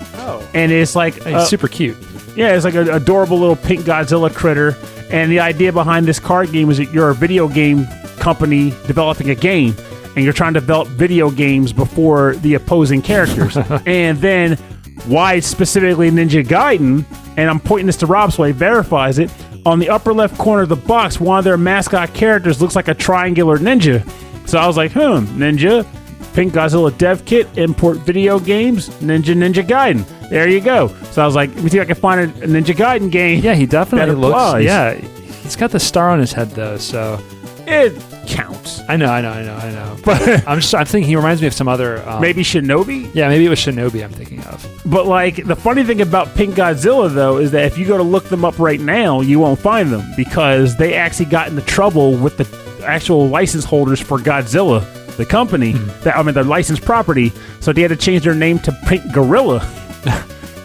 And it's like it's super cute. Yeah, it's like an adorable little pink Godzilla critter. And the idea behind this card game is that you're a video game company developing a game, and you're trying to develop video games before the opposing characters. And then why specifically Ninja Gaiden, and I'm pointing this to Rob so he verifies it, on the upper left corner of the box, one of their mascot characters looks like a triangular ninja. So I was like, ninja, Pink Godzilla Dev Kit, import video games, Ninja Gaiden. There you go. So I was like, let me see if I can find a Ninja Gaiden game. Yeah, he definitely looks. Applies. Yeah, he's got the star on his head though, so it counts. I know. But I'm thinking he reminds me of some other. Maybe Shinobi? Yeah, maybe it was Shinobi I'm thinking of. But like the funny thing about Pink Godzilla though is that if you go to look them up right now, you won't find them because they actually got into trouble with the actual license holders for Godzilla, the company, the licensed property. So they had to change their name to Pink Gorilla.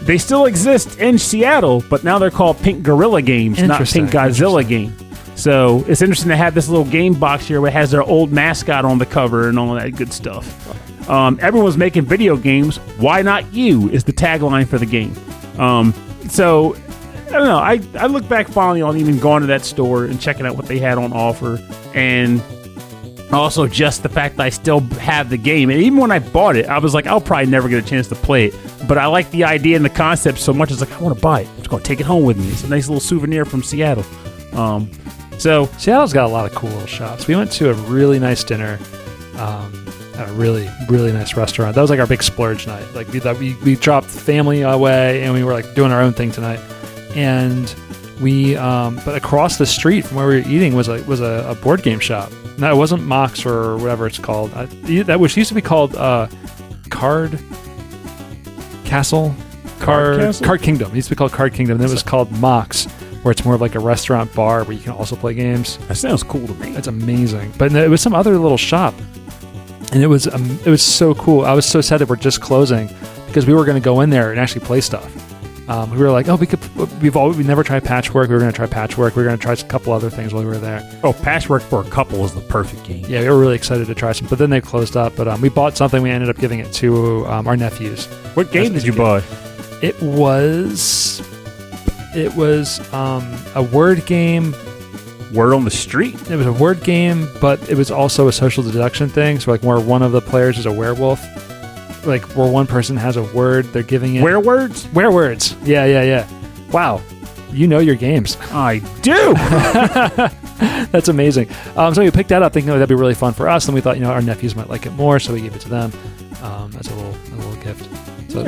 They still exist in Seattle, but now they're called Pink Gorilla Games, not Pink Godzilla Game. So it's interesting to have this little game box here where it has their old mascot on the cover and all that good stuff. Everyone's making video games. Why not you is the tagline for the game. So I don't know. I look back fondly on even going to that store and checking out what they had on offer, and also just the fact that I still have the game. And even when I bought it, I was like, I'll probably never get a chance to play it. But I like the idea and the concept so much. It's like, I want to buy it. I'm just going to take it home with me. It's a nice little souvenir from Seattle. So Seattle's got a lot of cool little shops. We went to a really nice dinner at a really, really nice restaurant. That was like our big splurge night. Like we dropped family away and we were like doing our own thing tonight. And we, but across the street from where we were eating was a board game shop. No, it wasn't Mox or whatever it's called. That which used to be called Card Castle, Card Kingdom. It used to be called Card Kingdom. Then it was called Mox, where it's more of like a restaurant bar where you can also play games. That sounds cool to me. It's amazing. But it was some other little shop, and it was so cool. I was so sad that we're just closing because we were going to go in there and actually play stuff. We were like, we never tried Patchwork. We were going to try Patchwork. We were going to try a couple other things while we were there. Oh, Patchwork for a couple is the perfect game. Yeah, we were really excited to try some, but then they closed up. But we bought something. We ended up giving it to our nephews. What game did you buy? It was a word game. Word on the street? It was a word game, but it was also a social deduction thing. So like where one of the players is a werewolf. Like where one person has a word, they're giving it. Werewords? Werewords. Yeah. Wow. You know your games. I do. That's amazing. So we picked that up thinking that'd be really fun for us. And we thought, our nephews might like it more. So we gave it to them as a little gift. So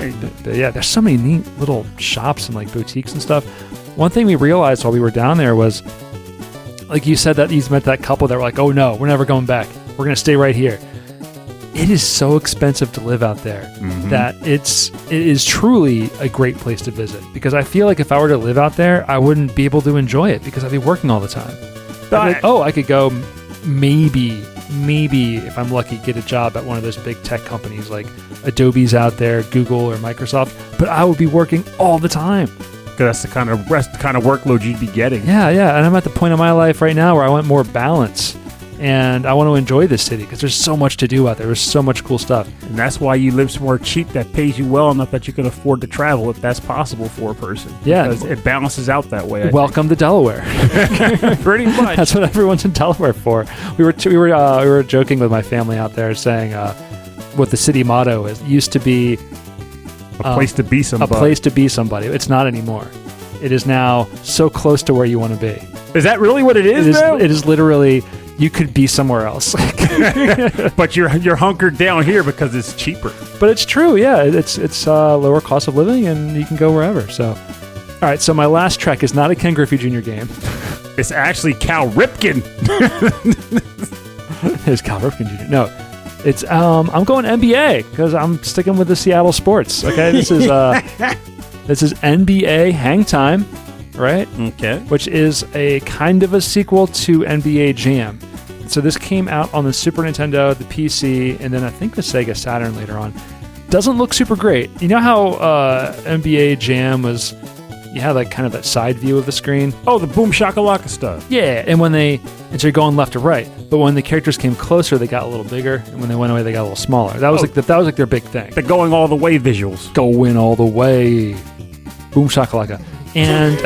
yeah, there's so many neat little shops and like boutiques and stuff. One thing we realized while we were down there was, like you said, that you met that couple that were like, oh no, we're never going back. We're going to stay right here. It is so expensive to live out there that it is truly a great place to visit, because I feel like if I were to live out there, I wouldn't be able to enjoy it because I'd be working all the time. I could go maybe if I'm lucky get a job at one of those big tech companies like Adobe's out there, Google or Microsoft, but I would be working all the time. Because that's the kind of workload you'd be getting. Yeah, and I'm at the point in my life right now where I want more balance. And I want to enjoy this city because there's so much to do out there. There's so much cool stuff. And that's why you live somewhere cheap that pays you well enough that you can afford to travel if that's possible for a person. Yeah. Because it balances out that way. Welcome to Delaware. Pretty much. That's what everyone's in Delaware for. We were joking with my family out there saying what the city motto is. It used to be a place to be somebody. A place to be somebody. It's not anymore. It is now so close to where you want to be. Is that really what it is, though? It is literally... you could be somewhere else. But you're hunkered down here because it's cheaper. But it's true, yeah. It's lower cost of living, and you can go wherever. So, all right. So my last trek is not a Ken Griffey Jr. game. It's actually Cal Ripken. It's Cal Ripken Jr. No, it's I'm going NBA because I'm sticking with the Seattle sports. Okay, this is NBA Hangtime, right? Okay. Which is a kind of a sequel to NBA Jam. So this came out on the Super Nintendo, the PC, and then I think the Sega Saturn later on. Doesn't look super great. You know how NBA Jam was, you had like kind of that side view of the screen? Oh, the boom shakalaka stuff. Yeah, and so you're going left to right. But when the characters came closer, they got a little bigger, and when they went away, they got a little smaller. That was like their big thing. The going all the way visuals. Going all the way. Boom shakalaka. And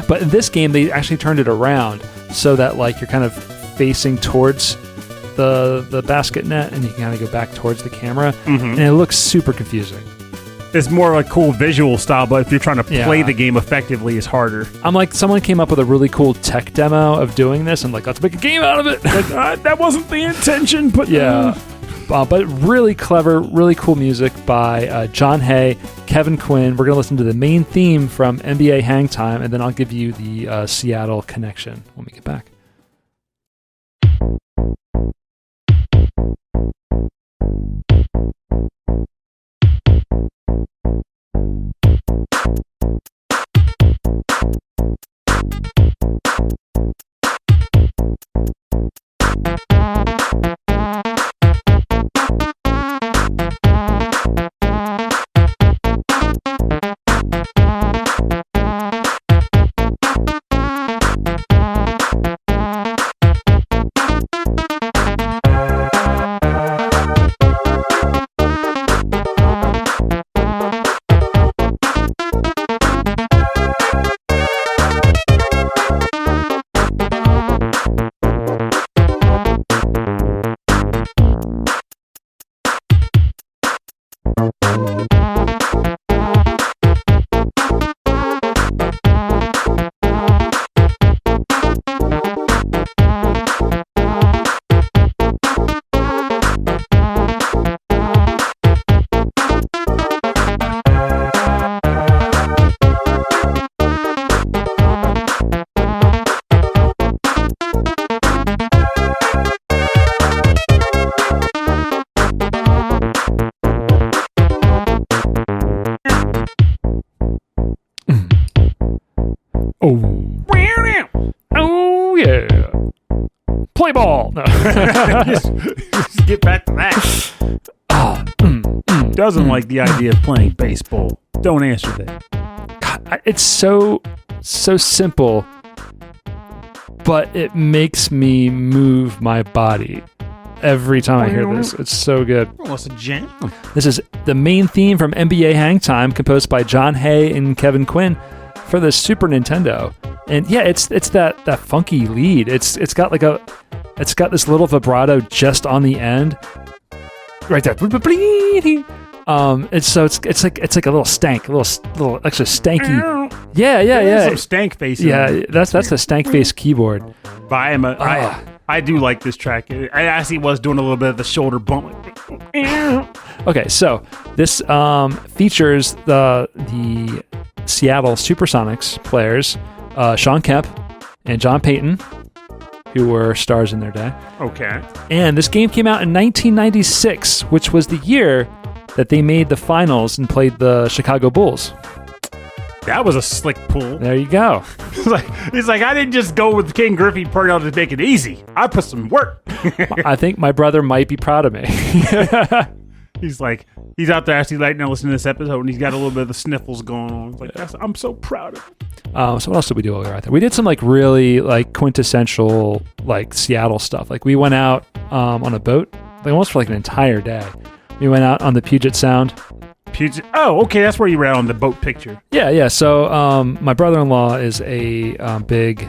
but in this game, they actually turned it around so that like you're kind of facing towards the basket net, and you can kind of go back towards the camera, and it looks super confusing. It's more like cool visual style, but if you're trying to play the game effectively, it's harder. I'm like, someone came up with a really cool tech demo of doing this, and like, let's make a game out of it. Like, that wasn't the intention, but yeah. But really clever, really cool music by John Hay, Kevin Quinn. We're going to listen to the main theme from NBA Hangtime, and then I'll give you the Seattle connection when we get back. Oh yeah. Play ball. No. just get back to that. Doesn't like the idea of playing baseball. Don't answer that. God, it's so simple, but it makes me move my body every time I hear this. It's so good. What's a jam? This is the main theme from NBA Hangtime, composed by John Hay and Kevin Quinn for the Super Nintendo. And yeah, it's that funky lead. It's got this little vibrato just on the end, right there. It's like a little stank, a little extra stanky. Yeah. Some stank face. Yeah, that's the stank face keyboard. But I do like this track. I actually was doing a little bit of the shoulder bump. Okay, so this features the Seattle Supersonics players, Sean Kemp and John Payton, who were stars in their day. Okay. And this game came out in 1996, which was the year that they made the finals and played the Chicago Bulls. That was a slick pull. There you go. It's like I didn't just go with King Griffey Purnell to make it easy. I put some work. I think my brother might be proud of me. He's out there actually listening to this episode, and he's got a little bit of the sniffles going on. It's like, I'm so proud of him. So what else did we do while we were out there? We did some really quintessential Seattle stuff. We went out on a boat, almost for an entire day. We went out on the Puget Sound. Oh, okay, that's where you were out on the boat picture. Yeah. So my brother-in-law is a big.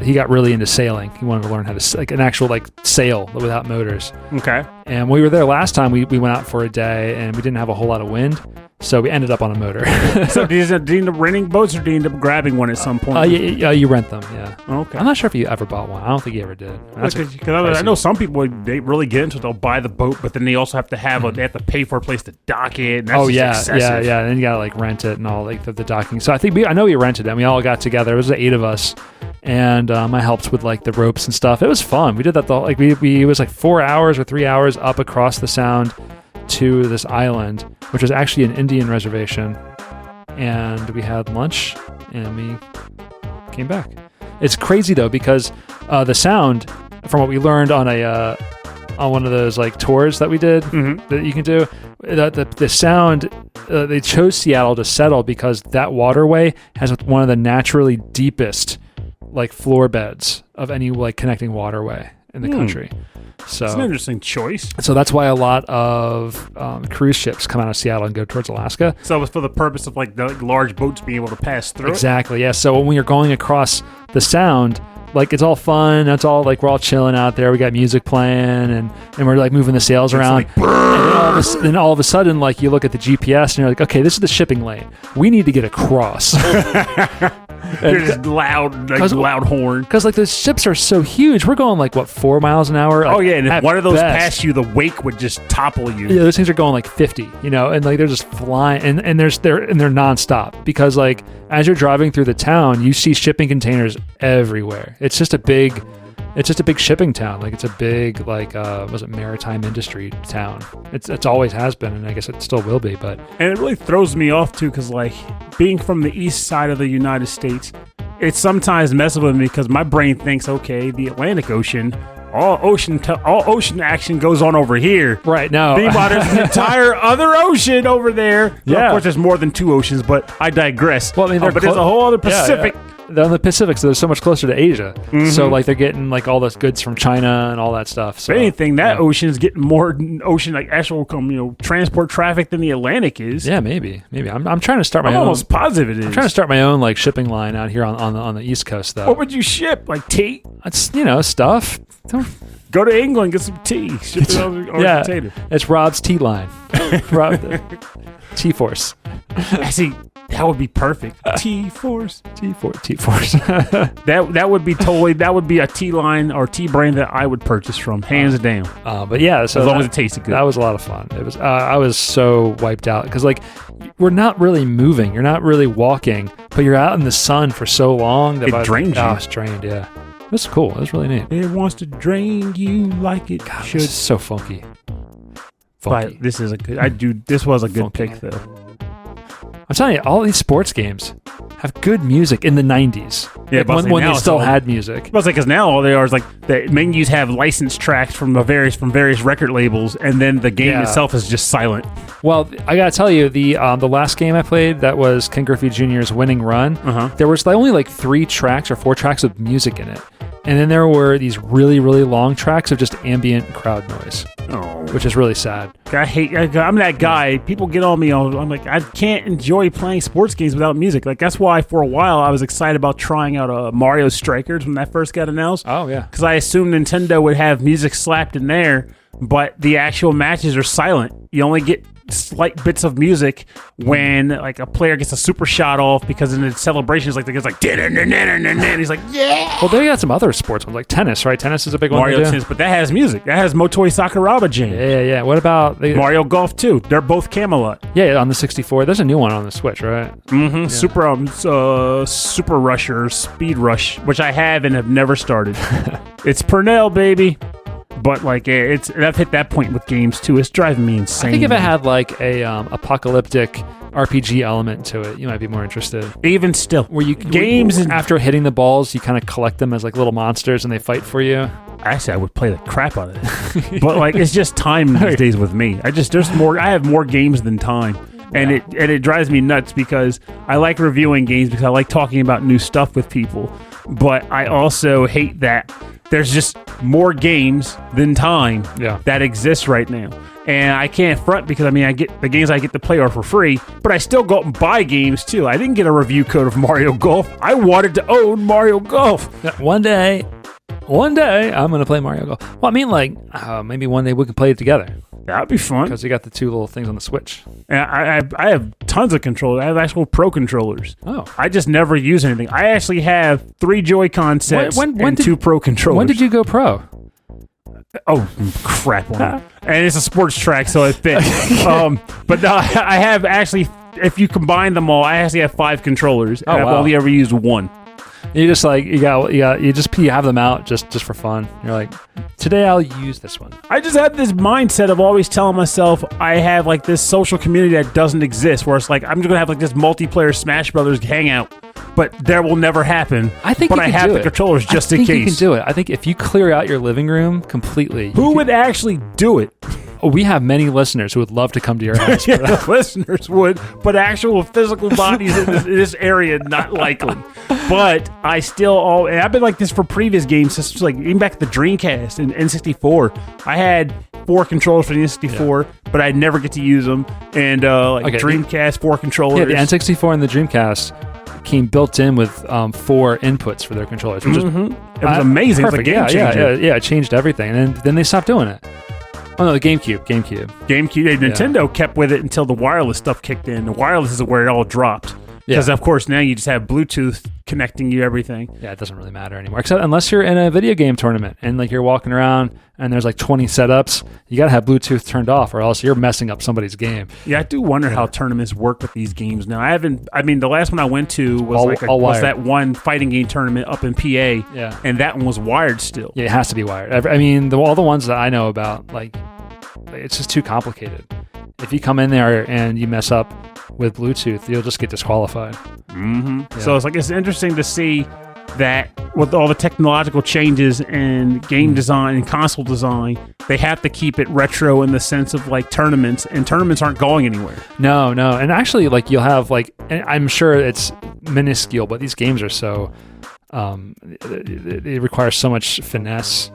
He got really into sailing. He wanted to learn how to an actual sail without motors. Okay. And when we were there last time, we went out for a day and we didn't have a whole lot of wind, so we ended up on a motor. So do you end up renting boats, or do you end up grabbing one at some point? Yeah, you rent them. Yeah. Yeah. Okay. I'm not sure if you ever bought one. I don't think you ever did. Because I know some people, they really get into it. They'll buy the boat, but then they also have to they have to pay for a place to dock it. And that's excessive. yeah. And then you gotta like rent it and all like the docking. So I know we rented it. And we all got together. It was 8 of us, and I helped with like the ropes and stuff. It was fun. We did that it was like 4 hours or 3 hours up across the sound to this island, which was actually an Indian reservation, and we had lunch and we came back. It's crazy though, because the sound, from what we learned on one of those like tours that we did that you can do, the sound, they chose Seattle to settle because that waterway has one of the naturally deepest like floor beds of any like connecting waterway in the country. So it's an interesting choice. So that's why a lot of cruise ships come out of Seattle and go towards Alaska. So it was for the purpose of like the large boats being able to pass through. Exactly. Yeah. So when you're going across the sound, like it's all fun. That's all like we're all chilling out there. We got music playing and we're like moving the sails around. Like, and then all of a sudden, like you look at the GPS and you're like, okay, this is the shipping lane. We need to get across. There's loud horn. Because like the ships are so huge. We're going like 4 miles an hour. Like, and if one of those best. passed you, the wake would just topple you. Yeah, those things are going like 50, and like they're just flying, and they're nonstop, because like as you're driving through the town, you see shipping containers everywhere. It's just a big shipping town. Like it's a big maritime industry town. It's always has been, and I guess it still will be. But and it really throws me off too, because like being from the east side of the United States, it sometimes messes with me because my brain thinks, okay, the Atlantic Ocean, all ocean action goes on over here. Right, no. Meanwhile, there's an entire other ocean over there. Yeah. Of course, there's more than 2 oceans, but I digress. Well, I mean, but there's a whole other Pacific. Yeah. They're on the Pacific, so they're so much closer to Asia. So like they're getting like all the goods from China and all that stuff. So if anything, that ocean is getting more ocean, like actual transport traffic than the Atlantic is. Yeah, maybe. I'm trying to start my own. I'm almost positive it is. I'm trying to start my own like shipping line out here on the East Coast, though. What would you ship? Like tea? It's stuff. Go to England, get some tea. Ship it over container. It's Rob's tea line. T-Force. See, that would be perfect. T-Force. That would be a tea line or tea brand that I would purchase from, hands down. But yeah, so as long as it tasted good. That was a lot of fun. It was. I was so wiped out because like we're not really moving. You're not really walking, but you're out in the sun for so long that it drains you. I was drained. Yeah, it was cool. It was really neat. It wants to drain you like it should. This is so funky. But this is this was a good pick though. I'm telling you, all these sports games have good music in the 90s. Yeah, like when they still had music. But it's like, because now all they are is like the menus have licensed tracks from various record labels, and then the game itself is just silent. Well, I gotta tell you, the last game I played, that was Ken Griffey Jr.'s Winning Run. There was only like 3 tracks or 4 tracks of music in it. And then there were these really, really long tracks of just ambient crowd noise, which is really sad. I'm that guy. People get on me. I'm like, I can't enjoy playing sports games without music. Like that's why for a while I was excited about trying out Mario Strikers when that first got announced. Oh yeah, because I assumed Nintendo would have music slapped in there, but the actual matches are silent. You only get slight bits of music when like a player gets a super shot off, because in the celebrations like the guy's like and he's like, yeah. Well, they got some other sports ones like tennis, right? Tennis is a big one. Mario Tennis, but that has music. That has Motoi Sakuraba Jam. Yeah. What about Mario Golf too? They're both Camelot. Yeah, on the 64. There's a new one on the Switch, right? Yeah. Super Rush or Speed Rush, which I have and have never started. It's Purnell, baby. But like I've hit that point with games too. It's driving me insane. I think if it had like a apocalyptic RPG element to it, you might be more interested. Even still, where after hitting the balls, you kind of collect them as like little monsters and they fight for you. Actually, I would play the crap out of it. But like it's just time these days with me. I have more games than time. And it drives me nuts because I like reviewing games because I like talking about new stuff with people. But I also hate that there's just more games than time that exists right now. And I can't front because, I get the games I get to play are for free, but I still go out and buy games too. I didn't get a review code of Mario Golf. I wanted to own Mario Golf. One day, I'm going to play Mario Golf. Well, maybe one day we can play it together. That'd be fun. because you got the two little things on the Switch. And I have tons of controllers. I have actual pro controllers. Oh. I just never use anything. I actually have 3 Joy-Con sets and 2 pro controllers. When did you go pro? Oh, crap. And it's a sports track, so it fits. But no, I have actually, if you combine them all, I actually have 5 controllers. And I've only ever used 1. You just like you have them out just for fun. You're like, today I'll use this one. I just have this mindset of always telling myself I have like this social community that doesn't exist, where it's like I'm just gonna have like this multiplayer Smash Brothers hangout, but that will never happen. I think, but I have the controllers just in case. I think you can do it. I think if you clear out your living room completely, who would actually do it? We have many listeners who would love to come to your house. Yeah, the listeners would, but actual physical bodies in this area, not likely. But I still, and I've been like this for previous games, since like even back at the Dreamcast and N64. I had 4 controllers for the N64, but I'd never get to use them. And Dreamcast, 4 controllers. Yeah, the N64 and the Dreamcast came built in with 4 inputs for their controllers, which is it was amazing. Perfect. It was a game changer. Yeah, it changed everything. And then they stopped doing it. Oh no, the GameCube. Nintendo kept with it until the wireless stuff kicked in. The wireless is where it all dropped. Because of course now you just have Bluetooth connecting you everything. Yeah, it doesn't really matter anymore. Except unless you're in a video game tournament and like you're walking around and there's like 20 setups, you gotta have Bluetooth turned off or else you're messing up somebody's game. Yeah, I do wonder how tournaments work with these games now. The last one I went to was was that one fighting game tournament up in PA. Yeah. And that one was wired still. Yeah, it has to be wired. I mean, all the ones that I know about, like, it's just too complicated. If you come in there and you mess up with Bluetooth, you'll just get disqualified. Mm-hmm. Yeah. So it's interesting to see that with all the technological changes in game design and console design, they have to keep it retro in the sense of like tournaments, and tournaments aren't going anywhere. No. And actually, like you'll have like, and I'm sure it's minuscule, but these games are so, they require so much finesse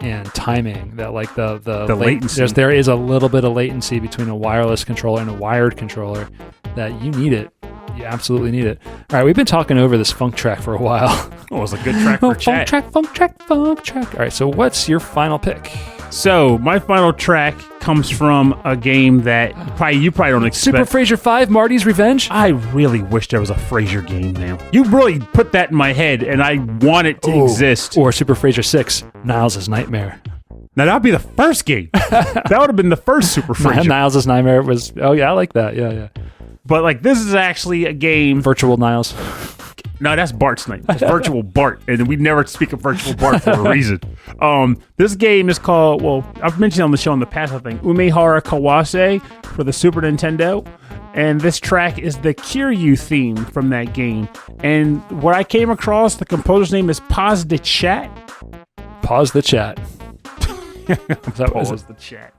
and timing that like the latency. There is a little bit of latency between a wireless controller and a wired controller that you need it. You absolutely need it. All right, we've been talking over this funk track for a while. Oh, it was a good track for chat. Funk track. All right, so what's your final pick? So my final track comes from a game that you probably don't expect. Super Frasier 5, Marty's Revenge? I really wish there was a Frasier game now. You really put that in my head, and I want it to exist. Or Super Frasier 6, Niles' Nightmare. Now, that would be the first game. That would have been the first Super Frasier. Niles' Nightmare was... Oh, yeah, I like that. Yeah. But, like, this is actually a game... Virtual Niles. No, that's Bart's name. It's Virtual Bart, and we never speak of Virtual Bart for a reason. This game is called, well, I've mentioned it on the show in the past, I think, Umihara Kawase for the Super Nintendo. And this track is the Keiryu theme from that game. And what I came across, the composer's name is Pause the Chat. Pause the chat. Pause the chat.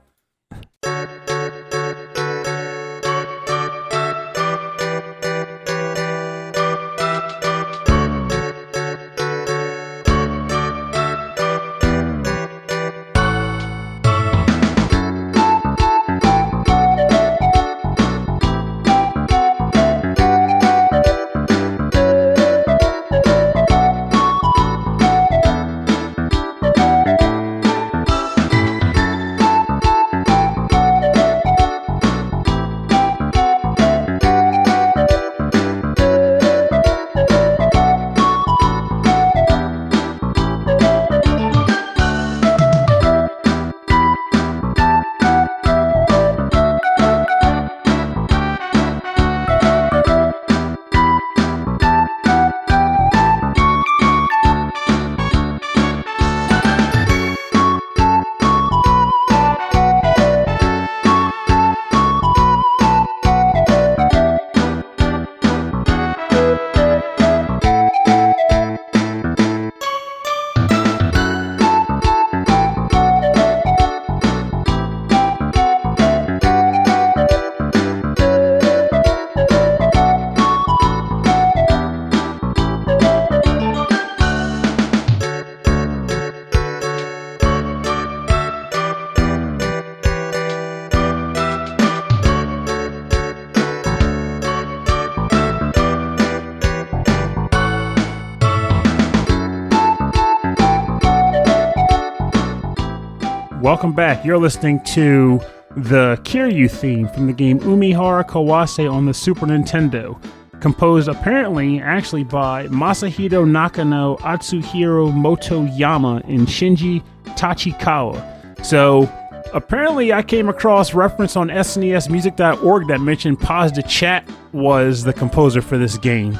welcome back. You're listening to the Keiryu theme from the game Umihara Kawase on the Super Nintendo, composed actually by Masahiro Nakano, Atsuhiro Motoyama, and Shinji Tachikawa. So apparently I came across reference on SNESmusic.org that mentioned Paz de Chat was the composer for this game,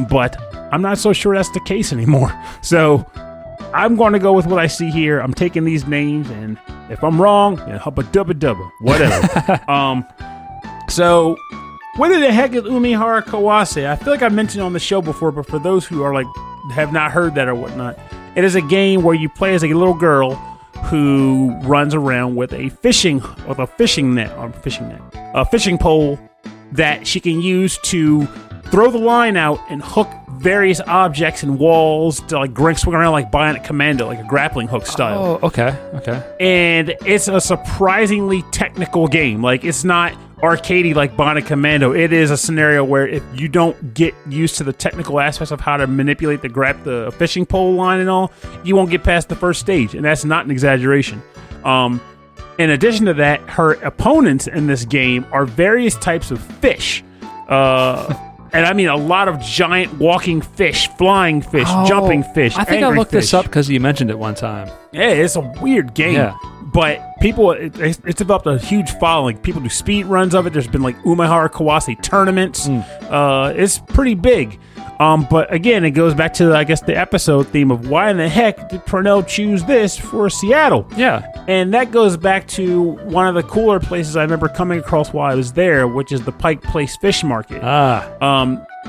but I'm not so sure that's the case anymore. So I'm going to go with what I see here. I'm taking these names, and if I'm wrong, hubba dubba dubba, whatever. So what the heck is Umihara Kawase? I feel like I mentioned on the show before, but for those who are have not heard that or whatnot, it is a game where you play as a little girl who runs around with a fishing pole that she can use to throw the line out and hook various objects and walls to swing around like Bionic Commando, like a grappling hook style. Oh, okay. And it's a surprisingly technical game. Like, it's not arcadey like Bionic Commando. It is a scenario where if you don't get used to the technical aspects of how to manipulate the fishing pole line and all, you won't get past the first stage, and that's not an exaggeration. In addition to that, her opponents in this game are various types of fish. And I mean a lot of giant walking fish, flying fish, jumping fish, I think I looked this up because you mentioned it one time. Yeah, it's a weird game. Yeah. But people, it's developed a huge following. People do speed runs of it. There's been Umihara Kawase tournaments. It's pretty big. But again, it goes back to, I guess, the episode theme of why in the heck did Purnell choose this for Seattle? Yeah. And that goes back to one of the cooler places I remember coming across while I was there, which is the Pike Place Fish Market.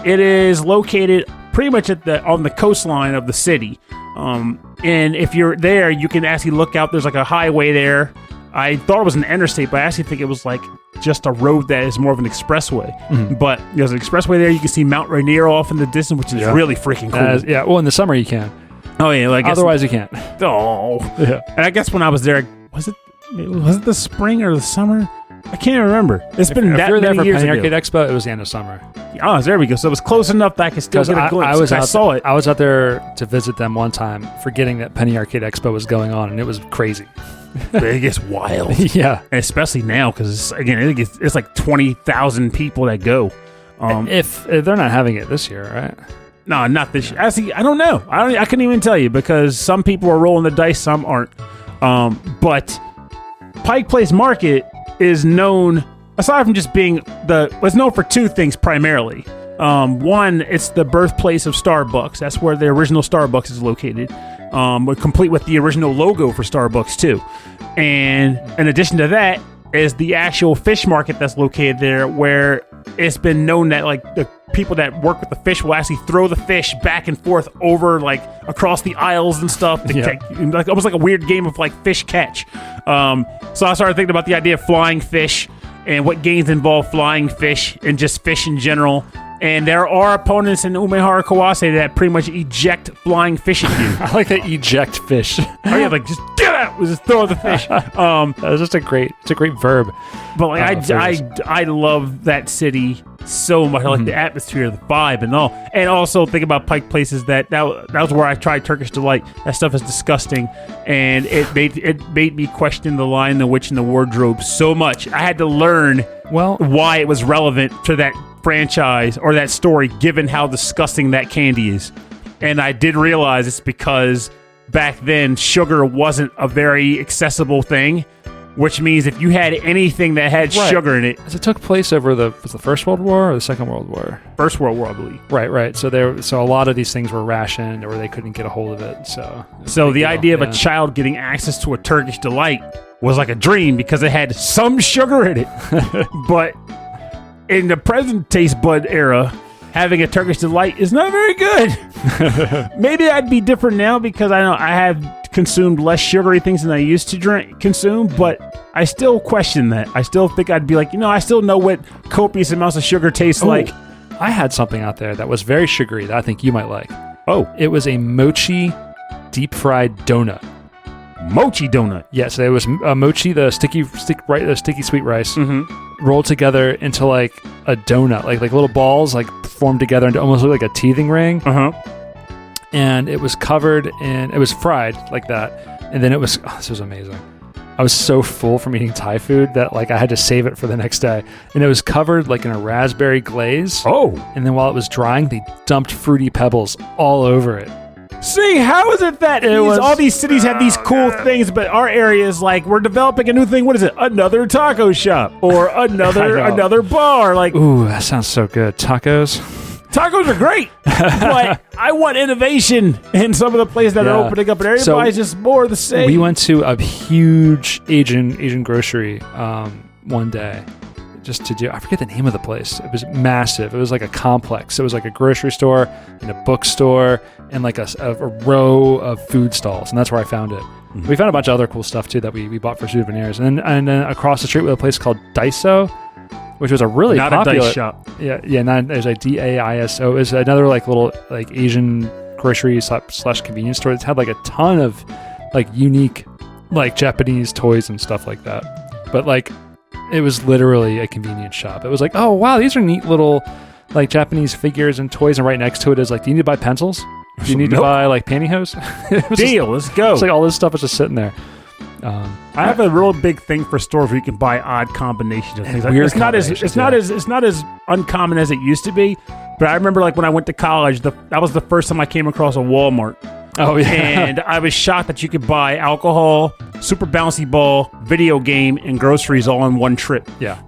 It is located pretty much on the coastline of the city. And if you're there, you can actually look out. There's a highway there. I thought it was an interstate, but I actually think it was just a road that is more of an expressway. Mm-hmm. But there's an expressway there. You can see Mount Rainier off in the distance, which is really freaking cool. Well, in the summer you can. Oh yeah, otherwise you can't. Oh, yeah. And I guess when I was there, was it the spring or the summer? I can't remember. It's been that many years ago. If you were there for Penny Arcade Expo, it was the end of summer. Oh, there we go. So it was close enough that I could still get a glimpse. I saw it. I was out there to visit them one time, forgetting that Penny Arcade Expo was going on, and it was crazy. It gets wild. Yeah. And especially now, because, it's like 20,000 people that go. If they're not having it this year, right? No, not this year. Actually, I don't know. I couldn't even tell you, because some people are rolling the dice, some aren't. But Pike Place Market is known, aside from just being it's known for two things primarily. One, it's the birthplace of Starbucks. That's where the original Starbucks is located. Complete with the original logo for Starbucks too. And in addition to that is the actual fish market that's located there, where it's been known that the people that work with the fish will actually throw the fish back and forth over across the aisles and stuff to catch, almost like a weird game of fish catch. So I started thinking about the idea of flying fish and what games involve flying fish and just fish in general. And there are opponents in Umihara Kawase that pretty much eject flying fish at you. I like that, eject fish. Oh yeah, just get out, just throw the fish. That's just a great verb. But I love that city so much. I like the atmosphere, the vibe, and all. And also think about Pike Places. That was where I tried Turkish Delight. That stuff is disgusting, and it made me question the Lion, the Witch, and the Wardrobe so much. I had to learn why it was relevant to that franchise or that story, given how disgusting that candy is. And I did realize it's because back then sugar wasn't a very accessible thing, which means if you had anything that had sugar in it, it took place over the First World War or the Second World War? First World War, I believe. Right. So a lot of these things were rationed, or they couldn't get a hold of it. So the idea of a child getting access to a Turkish Delight was like a dream because it had some sugar in it. But in the present taste bud era, having a Turkish Delight is not very good. Maybe I'd be different now because I know I have consumed less sugary things than I used to consume, but I still question that. I still think I'd be I still know what copious amounts of sugar tastes like. I had something out there that was very sugary that I think you might like. Oh. It was a mochi deep fried donut. Mochi donut? Yes, it was mochi, the sticky sweet rice, rolled together into a donut, like little balls formed together into almost look like a teething ring. And it was covered in, it was fried like that, and then this was amazing. I was so full from eating Thai food that like I had to save it for the next day. And it was covered like in a raspberry glaze. Oh. And then while it was drying, they dumped Fruity Pebbles all over it. See, how is it that all these cities have these cool things, but our area is like, we're developing a new thing. What is it? Another taco shop or another bar. Like, ooh, that sounds so good. Tacos are great, but I want innovation in some of the places that are opening up, and everybody's just more of the same. We went to a huge Asian grocery one day. Just to do, I forget the name of the place. It was massive. It was like a complex. It was like a grocery store and a bookstore and like a row of food stalls. And that's where I found it. Mm-hmm. We found a bunch of other cool stuff too that we bought for souvenirs. And then across the street we had a place called Daiso, which was a really popular. Not a dice shop. Yeah. There's a DAISO. It was another like little like Asian grocery / convenience store that had like a ton of like unique like Japanese toys and stuff like that. But like, it was literally a convenience shop. It was like, oh, wow, these are neat little like Japanese figures and toys. And right next to it is like, do you need to buy pencils? Do you need to buy like pantyhose? Deal, let's go. It's like all this stuff is just sitting there. I have a real big thing for stores where you can buy odd combinations of things. Weird it's not as uncommon as it used to be. But I remember like when I went to college, that was the first time I came across a Walmart. Oh, yeah. And I was shocked that you could buy alcohol, super bouncy ball, video game, and groceries all in one trip. Yeah.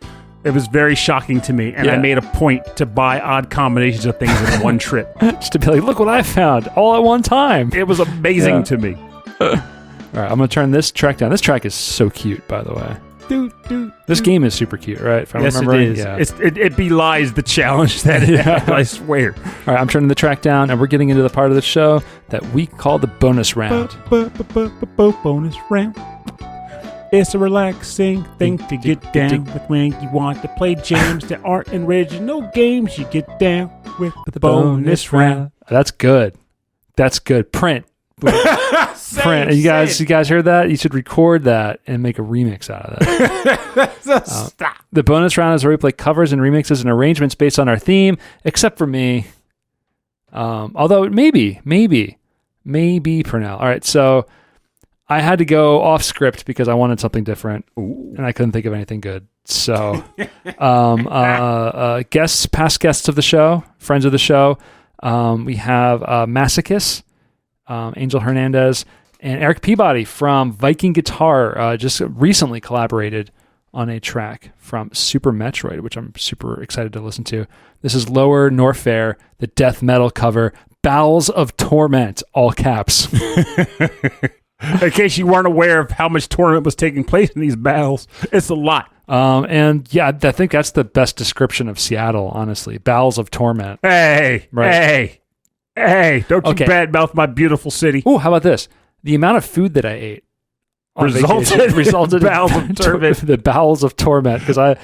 It was very shocking to me, and I made a point to buy odd combinations of things in one trip. Just to be like, look what I found, all at one time. It was amazing to me. All right, I'm going to turn this track down. This track is so cute, by the way. This game is super cute, right? If yes, it is. Yeah. It belies the challenge that it has, I swear. All right, I'm turning the track down, and we're getting into the part of the show that we call the bonus round. Bonus round. It's a relaxing thing to get down with when you want to play jams that aren't original games. You get down with the bonus round. That's good. That's good. Print. Print. You guys heard that? You should record that and make a remix out of that. Stop. The bonus round is where we play covers and remixes and arrangements based on our theme, except for me. Although maybe Pernell. All right, so I had to go off script because I wanted something different, and I couldn't think of anything good. So, past guests of the show, friends of the show, we have Masikus, Angel Hernandez, and Eric Peabody from Viking Guitar just recently collaborated on a track from Super Metroid, which I'm super excited to listen to. This is Lower Nor Fair, the death metal cover, Bowels of Torment, all caps. In case you weren't aware of how much torment was taking place in these battles, it's a lot. And yeah, I think that's the best description of Seattle, honestly. Bowels of Torment. Hey, don't you badmouth my beautiful city. Oh, how about this? The amount of food that I ate resulted in bowels of torment. The bowels of torment, because I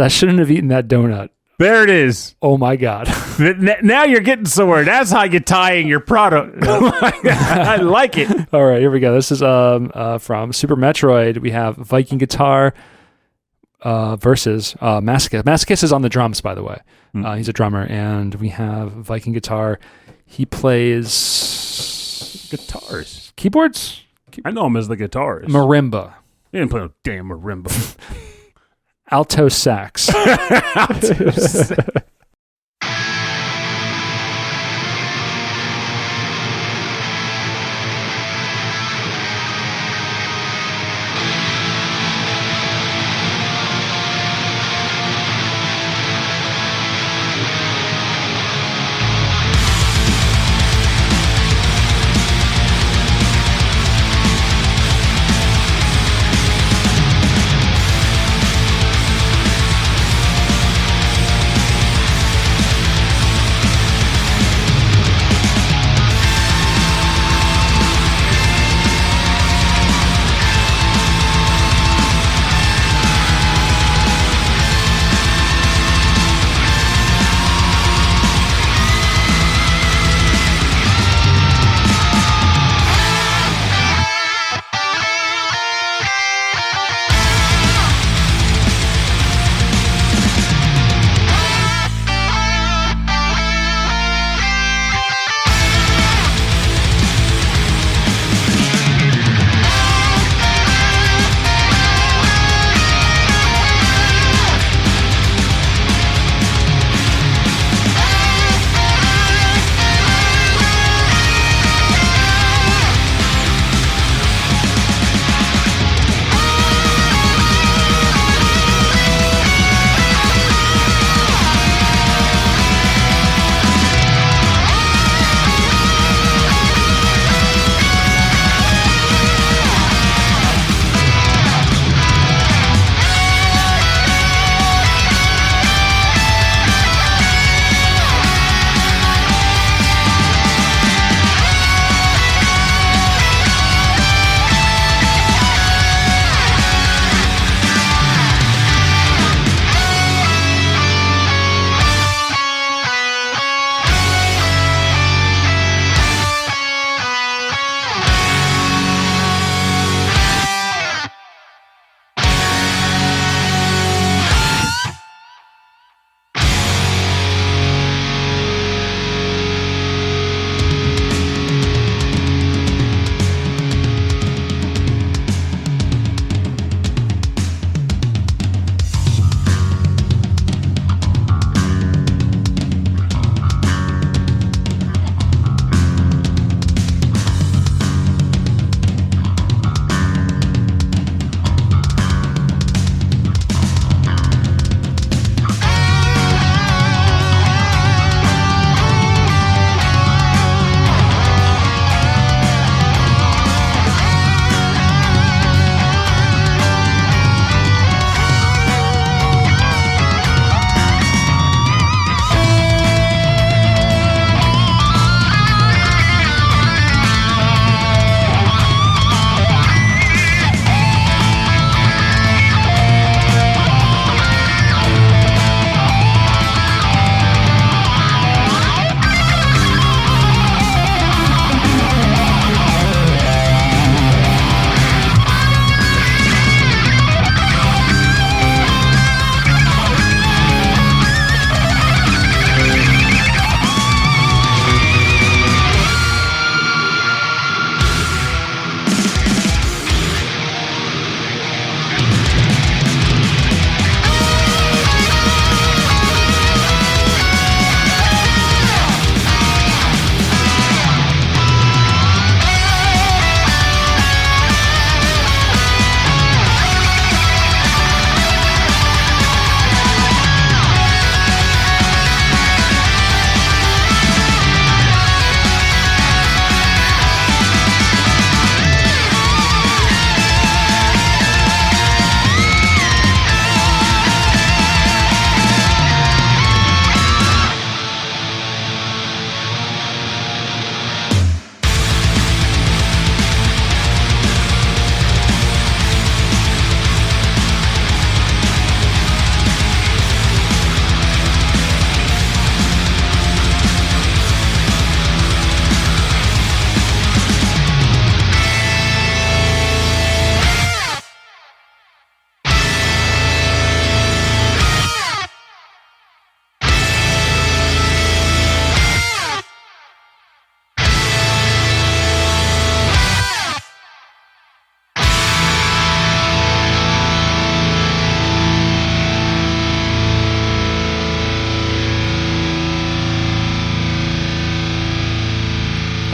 shouldn't have eaten that donut. There it is. Oh my God. Now you're getting somewhere. That's how you're tying your product. I like it. All right, here we go. This is from Super Metroid. We have Viking Guitar versus Masikus. Masikus is on the drums, by the way. He's a drummer. And we have Viking Guitar. He plays guitars. Keyboards? I know him as the guitarist. Marimba. He didn't play no damn marimba. Alto sax.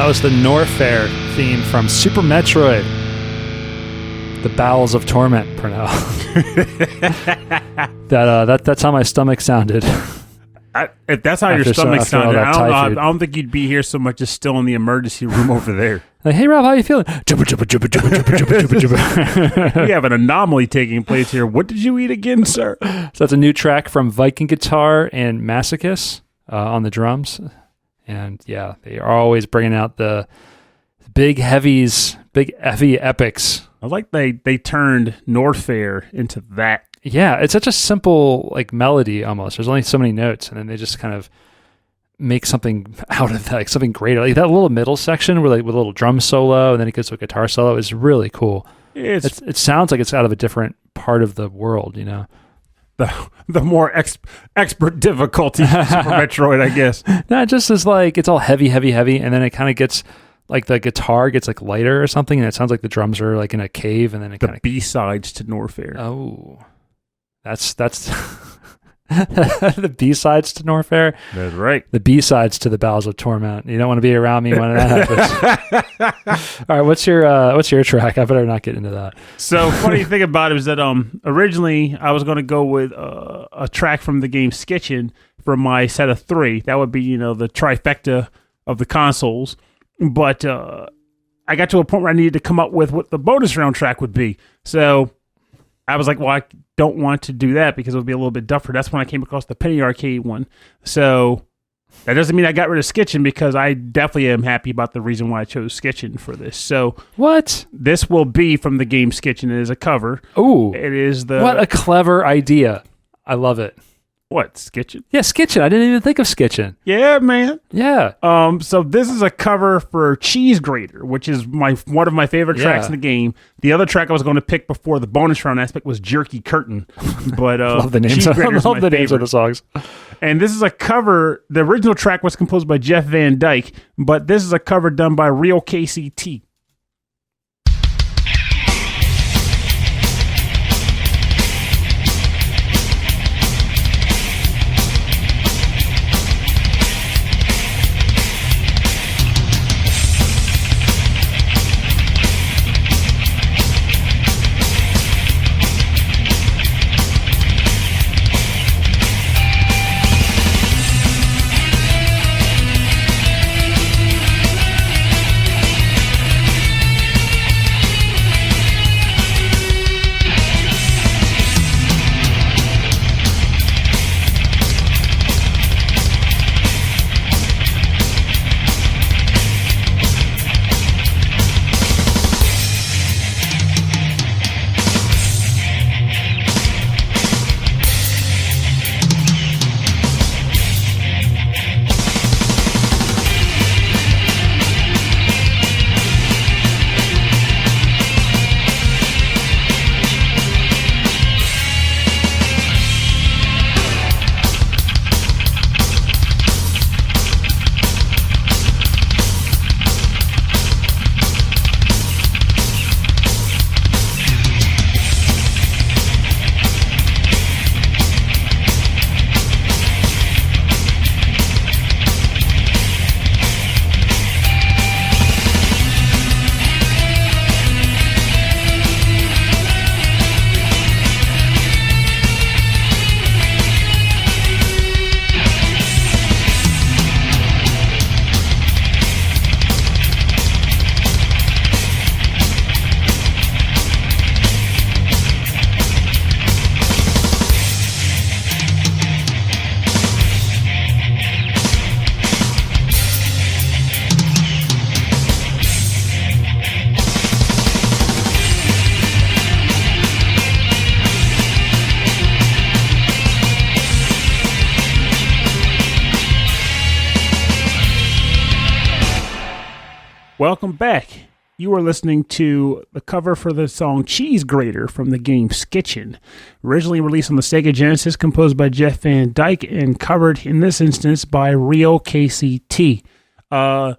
was the Norfair theme from Super Metroid. The Bowels of Torment, Pernell. That's how my stomach sounded. If that's how your stomach sounded, I don't think you'd be here so much as still in the emergency room over there. Like, hey, Rob, how you feeling? We have an anomaly taking place here. What did you eat again, sir? So that's a new track from Viking guitar and Masikus on the drums. And yeah, they are always bringing out the big heavies, big heavy epics. I like they turned Norfair into that. Yeah, it's such a simple like melody almost. There's only so many notes, and then they just kind of make something out of that, like something greater. Like that little middle section where like with a little drum solo, and then it goes to a guitar solo is really cool. It sounds like it's out of a different part of the world, you know. The more expert difficulty Super Metroid, I guess. No, it just is like it's all heavy, and then it kind of gets like the guitar gets like lighter or something, and it sounds like the drums are like in a cave, and then it kind of B-sides to Norfair. Oh, that's the B-sides to Norfair. That's right. The B-sides to the Bowels of Torment. You don't want to be around me when that happens. All right, what's your track? I better not get into that. So funny thing about it is that originally I was going to go with a track from the game Skitchin for my set of 3. That would be the trifecta of the consoles. But I got to a point where I needed to come up with what the bonus round track would be. So I was like, well, I don't want to do that because it would be a little bit tougher. That's when I came across the Penny Arcade one. So that doesn't mean I got rid of Skitchin because I definitely am happy about the reason why I chose Skitchin for this. So what? This will be from the game Skitchin. It is a cover. Ooh. It is what a clever idea. I love it. What, Skitchin? Yeah, Skitchin. I didn't even think of Skitchin. Yeah, man. Yeah. So this is a cover for Cheese Grater, which is one of my favorite tracks in the game. The other track I was going to pick before the bonus round aspect was Jerky Curtain. But love the names. I love the names of the songs. And this is a cover. The original track was composed by Geoff Van Dyke, but this is a cover done by RealKCT. Welcome back. You are listening to the cover for the song Cheese Grater from the game Skitchin. Originally released on the Sega Genesis, composed by Geoff Van Dyke, and covered in this instance by RealKCT. I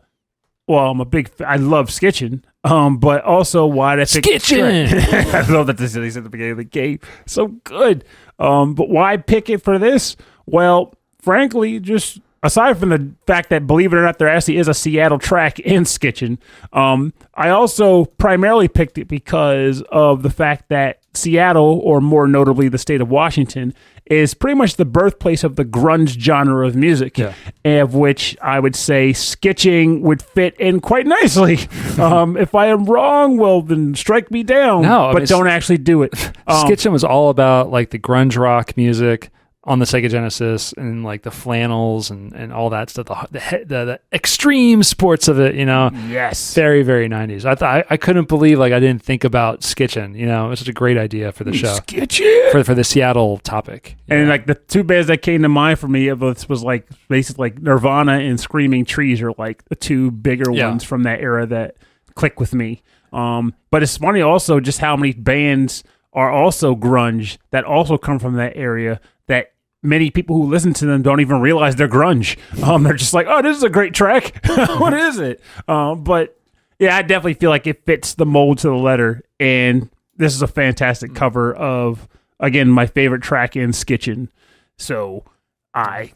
love Skitchin, but also why did I pick Skitchin? I love that this is at the beginning of the game. So good. But why pick it for this? Well, frankly, just aside from the fact that, believe it or not, there actually is a Seattle track in Skitchin, I also primarily picked it because of the fact that Seattle, or more notably the state of Washington, is pretty much the birthplace of the grunge genre of music, of which I would say Skitching would fit in quite nicely. If I am wrong, well, then strike me down, but don't actually do it. Skitchin was all about like the grunge rock music on the Sega Genesis and like the flannels and all that stuff, the extreme sports of it, Yes. Very, very 90s. I couldn't believe like I didn't think about Skitchin, it was such a great idea for the show. Skitchin! For the Seattle topic. And like the two bands that came to mind for me was like basically like Nirvana and Screaming Trees are like the two bigger ones from that era that click with me. But it's funny also just how many bands are also grunge that also come from that area that many people who listen to them don't even realize they're grunge. They're just like, oh, this is a great track. What is it? But yeah, I definitely feel like it fits the mold to the letter. And this is a fantastic cover of, again, my favorite track in Skitchin. So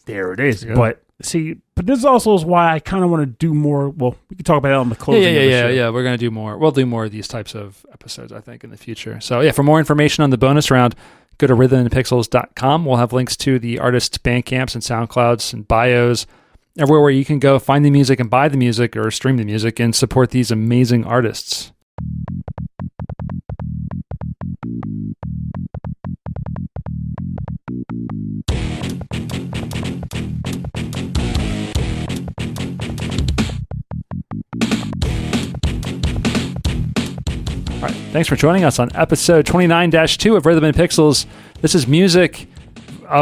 there it is. Yeah. But this also is why I kind of want to do more. Well, we can talk about that on the closing. Yeah. We're going to do more. We'll do more of these types of episodes, I think, in the future. So yeah, for more information on the bonus round, go to rhythmandpixels.com. We'll have links to the artists' Bandcamps and SoundClouds and bios, everywhere where you can go find the music and buy the music or stream the music and support these amazing artists. All right, thanks for joining us on episode 29-2 of Rhythm and Pixels. This is music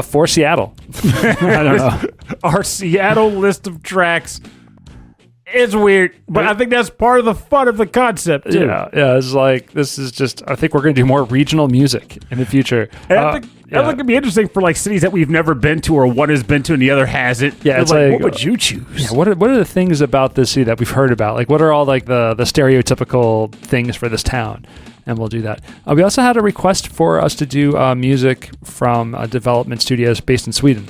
for Seattle. I don't know. Our Seattle list of tracks is weird, but I think that's part of the fun of the concept, too. Yeah, it's like, this is just, I think we're going to do more regional music in the future. And I think it'd be interesting for like cities that we've never been to or one has been to and the other hasn't. Yeah, it's like, what would you choose? Yeah, what are the things about this city that we've heard about? Like, what are all like the stereotypical things for this town? And we'll do that. We also had a request for us to do music from development studios based in Sweden.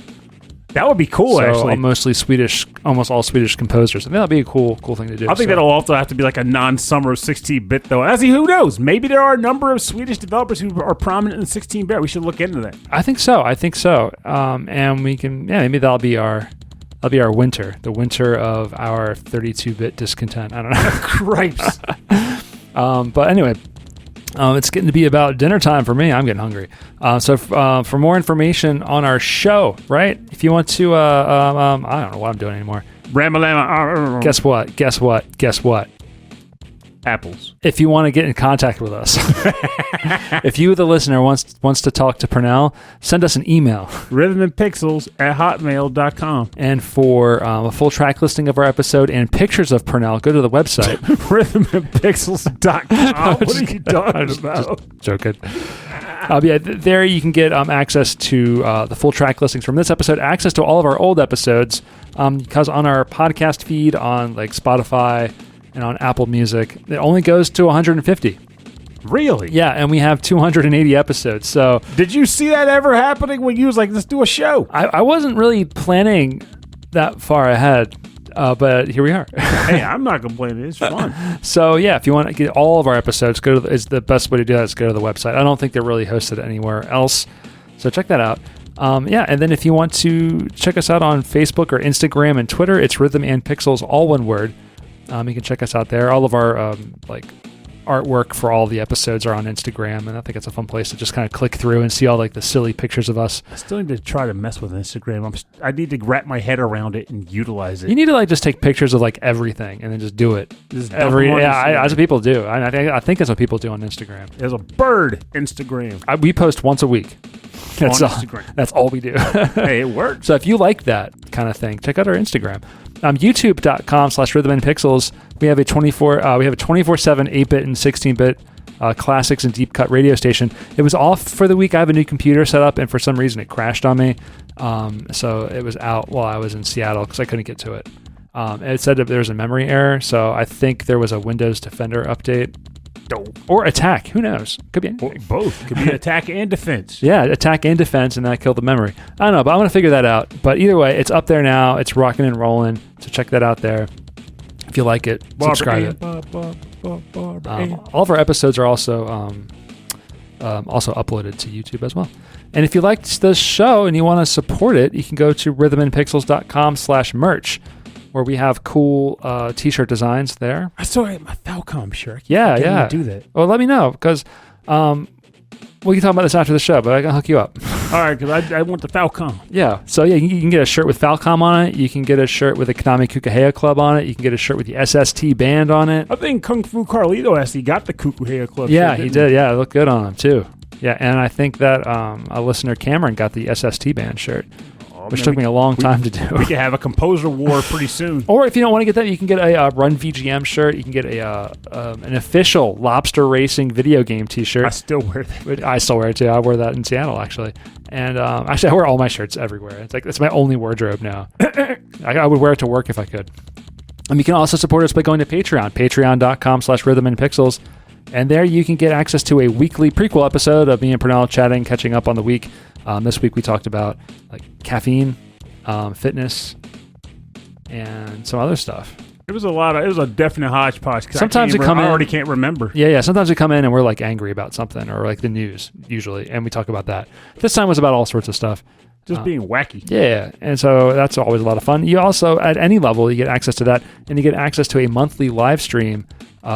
That would be cool, actually. Mostly Swedish, almost all Swedish composers. I think that'd be a cool thing to do. I think that'll also have to be like a non-summer 16-bit, though. Who knows? Maybe there are a number of Swedish developers who are prominent in 16-bit. We should look into that. I think so. And we can, maybe that'll be our winter, the winter of our 32-bit discontent. I don't know. Cripes. But anyway. It's getting to be about dinner time for me. I'm getting hungry. So for more information on our show, right? If you want to, I don't know what I'm doing anymore. Ramalama. Guess what? Apples. If you want to get in contact with us, if you, the listener, wants to talk to Pernell, send us an email. rhythmandpixels@hotmail.com. And for a full track listing of our episode and pictures of Pernell, go to the website. rhythmandpixels.com. What are you talking about? Just joking. There you can get access to the full track listings from this episode, access to all of our old episodes, because on our podcast feed on like Spotify and on Apple Music, it only goes to 150. Really? Yeah, and we have 280 episodes. So, did you see that ever happening when you was like, let's do a show? I wasn't really planning that far ahead, but here we are. Hey, I'm not complaining. It's fun. So yeah, if you want to get all of our episodes, is the best way to do that is go to the website. I don't think they're really hosted anywhere else, so check that out. And then if you want to check us out on Facebook or Instagram and Twitter, it's Rhythm and Pixels, all one word. You can check us out there. All of our artwork for all the episodes are on Instagram, and I think it's a fun place to just kind of click through and see all like the silly pictures of us. I still need to try to mess with Instagram. I need to wrap my head around it and utilize it. You need to like just take pictures of like everything and then just do it. That's what people do. I think that's what people do on Instagram. There's a bird Instagram. We post once a week. That's all we do. Hey, it works. So if you like that kind of thing, check out our Instagram. YouTube.com/rhythmandpixels. We have a 24/7 8-bit and 16-bit classics and deep cut radio station. It was off for the week. I have a new computer set up, and for some reason it crashed on me. So it was out while I was in Seattle because I couldn't get to it. It said that there was a memory error, so I think there was a Windows Defender update Dope. Or attack. Who knows? Could be anything. Or both. Could be attack and defense. Yeah, attack and defense, and that killed the memory. I don't know, but I'm going to figure that out. But either way, it's up there now. It's rocking and rolling. So check that out there. If you like it, subscribe it. All of our episodes are also uploaded to YouTube as well. And if you liked the show and you want to support it, you can go to rhythmandpixels.com/merch, where we have cool t-shirt designs there. I still have my Falcom shirt. Yeah. Do that. Well, let me know, because we can talk about this after the show, but I can hook you up. All right, because I want the Falcom. Yeah. So, yeah, you can get a shirt with Falcom on it. You can get a shirt with the Konami Kukuhea Club on it. You can get a shirt with the SST band on it. I think Kung Fu Carlito actually got the Kukuhea Club Yeah, shirt, he did. Yeah, it looked good on him, too. Yeah, and I think that a listener, Cameron, got the SST band shirt, which took me a long time to do. We could have a composer war pretty soon. Or if you don't want to get that, you can get a Run VGM shirt. You can get an official Lobster Racing video game T-shirt. I still wear that. I still wear it too. I wore that in Seattle actually, and actually I wear all my shirts everywhere. It's my only wardrobe now. I would wear it to work if I could. And you can also support us by going to Patreon, patreon.com/rhythmandpixels. And there you can get access to a weekly prequel episode of me and Pernell chatting, catching up on the week. This week we talked about like caffeine, fitness, and some other stuff. It was a definite hodgepodge. Sometimes I already can't remember. Yeah. Sometimes we come in and we're like angry about something or like the news usually, and we talk about that. This time was about all sorts of stuff. Just being wacky. Yeah, and so that's always a lot of fun. You also, at any level, you get access to that, and you get access to a monthly live stream,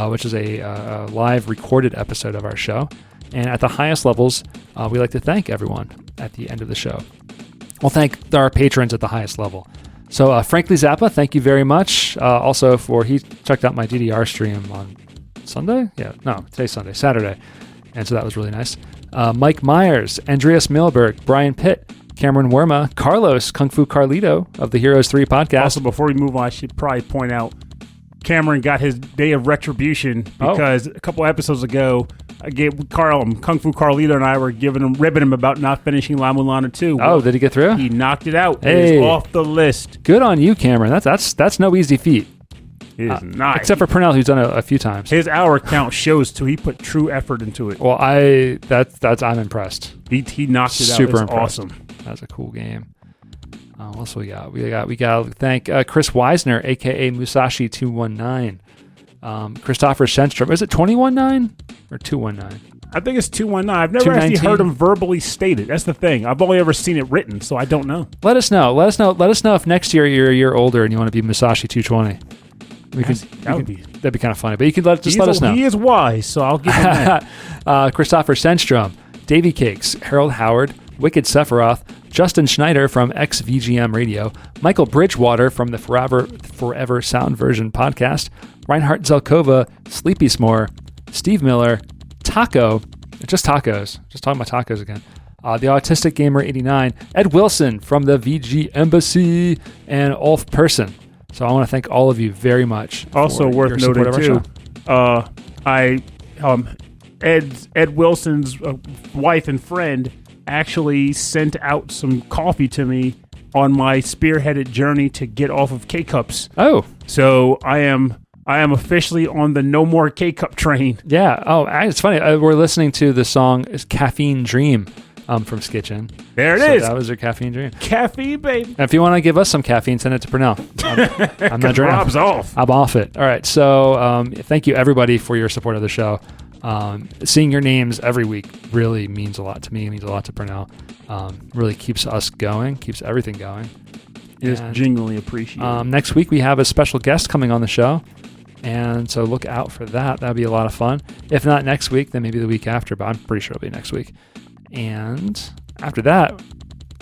which is a live recorded episode of our show. And at the highest levels, we like to thank everyone at the end of the show. We'll thank our patrons at the highest level. So, Frankly Zappa, thank you very much. Also, he checked out my DDR stream on Sunday? Yeah, no, today's Saturday. And so that was really nice. Mike Myers, Andreas Milberg, Brian Pitt, Cameron Werma, Carlos, Kung Fu Carlito of the Heroes 3 podcast. Also, before we move on, I should probably point out Cameron got his day of retribution because a couple episodes ago, I gave Kung Fu Carlito and I were ribbing him about not finishing La Mulana 2. Oh, did he get through? He knocked it out. Hey. It is off the list. Good on you, Cameron. That's no easy feat. It is not. Except for Pernell, who's done it a few times. His hour count shows too. He put true effort into it. Well, I'm impressed. He knocked it out. Super It's impressed. awesome. That's a cool game. What else we got? We got to thank Chris Weisner, aka Musashi219. Christopher Shenstrom. Is it 219 or 219? I think it's 219. I've never actually heard him verbally state it. That's the thing. I've only ever seen it written, so I don't know. Let us know. Let us know if next year you're a year older and you want to be Musashi 220. That'd be kind of funny. But you can let us know. He is wise, so I'll give him that. Christopher Shenstrom, Davy Cakes, Harold Howard, Wicked Sephiroth, Justin Schneider from XVGM Radio, Michael Bridgewater from the Forever Sound Version podcast, Reinhard Zelkova, Sleepy S'more, Steve Miller, Taco, just tacos, just talking about tacos again, the Autistic Gamer 89, Ed Wilson from the VG Embassy, and Ulf Person. So I want to thank all of you very much. Also worth noting too, Ed Wilson's wife and friend actually sent out some coffee to me on my spearheaded journey to get off of K-Cups. Oh. So I am officially on the no more K-Cup train. Yeah. Oh, it's funny. We're listening to the song Caffeine Dream from Skitchin. There it is. That was their Caffeine Dream. Caffeine, baby. And if you want to give us some caffeine, send it to Pernell. I'm not drinking. Rob's off. I'm off it. All right. So thank you, everybody, for your support of the show. Seeing your names every week really means a lot to me. It means a lot to Pernell. Really keeps us going, keeps everything going. It is genuinely appreciated. Next week, we have a special guest coming on the show. And so look out for that. That'll be a lot of fun. If not next week, then maybe the week after, but I'm pretty sure it'll be next week. And after that,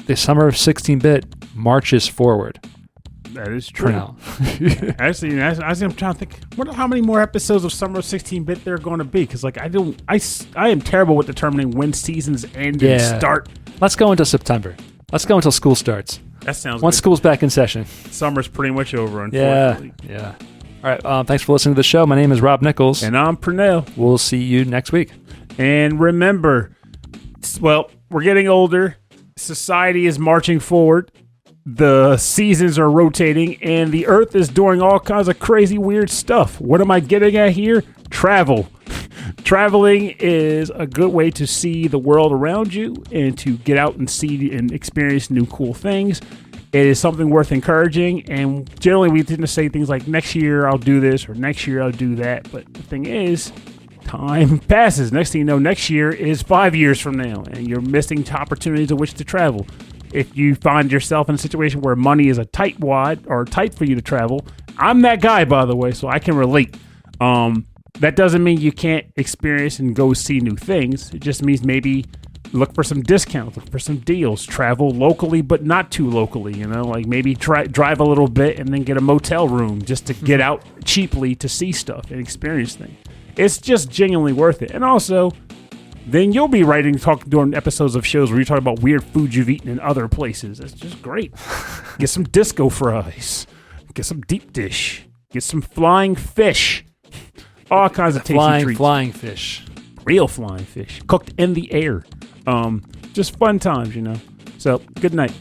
the summer of 16-bit marches forward. That is true. Actually, I'm trying to think. How many more episodes of Summer of 16-bit there are going to be? Because I am terrible with determining when seasons end and start. Let's go until September. Let's go until school starts. That sounds Once good. School's back in session. Summer's pretty much over, unfortunately. Yeah. All right. Thanks for listening to the show. My name is Rob Nichols. And I'm Pernell. We'll see you next week. And remember, well, we're getting older. Society is marching forward. The seasons are rotating, and the Earth is doing all kinds of crazy, weird stuff. What am I getting at here? Travel. traveling is a good way to see the world around you and to get out and see and experience new cool things. It is something worth encouraging, and generally we tend to say things like, next year I'll do this, or next year I'll do that, but the thing is, time passes. Next thing you know, next year is 5 years from now, and you're missing opportunities in which to travel. If you find yourself in a situation where money is a tight wad or tight for you to travel, I'm that guy, by the way, so I can relate. That doesn't mean you can't experience and go see new things. It just means maybe look for some discounts, look for some deals, travel locally, but not too locally, like maybe drive a little bit and then get a motel room just to get out cheaply to see stuff and experience things. It's just genuinely worth it. And also, then you'll be talking during episodes of shows where you talk about weird food you've eaten in other places. It's just great. Get some disco fries, get some deep dish, get some flying fish, all kinds of tasty treats. Flying fish. Real flying fish, cooked in the air. Just fun times, So, good night.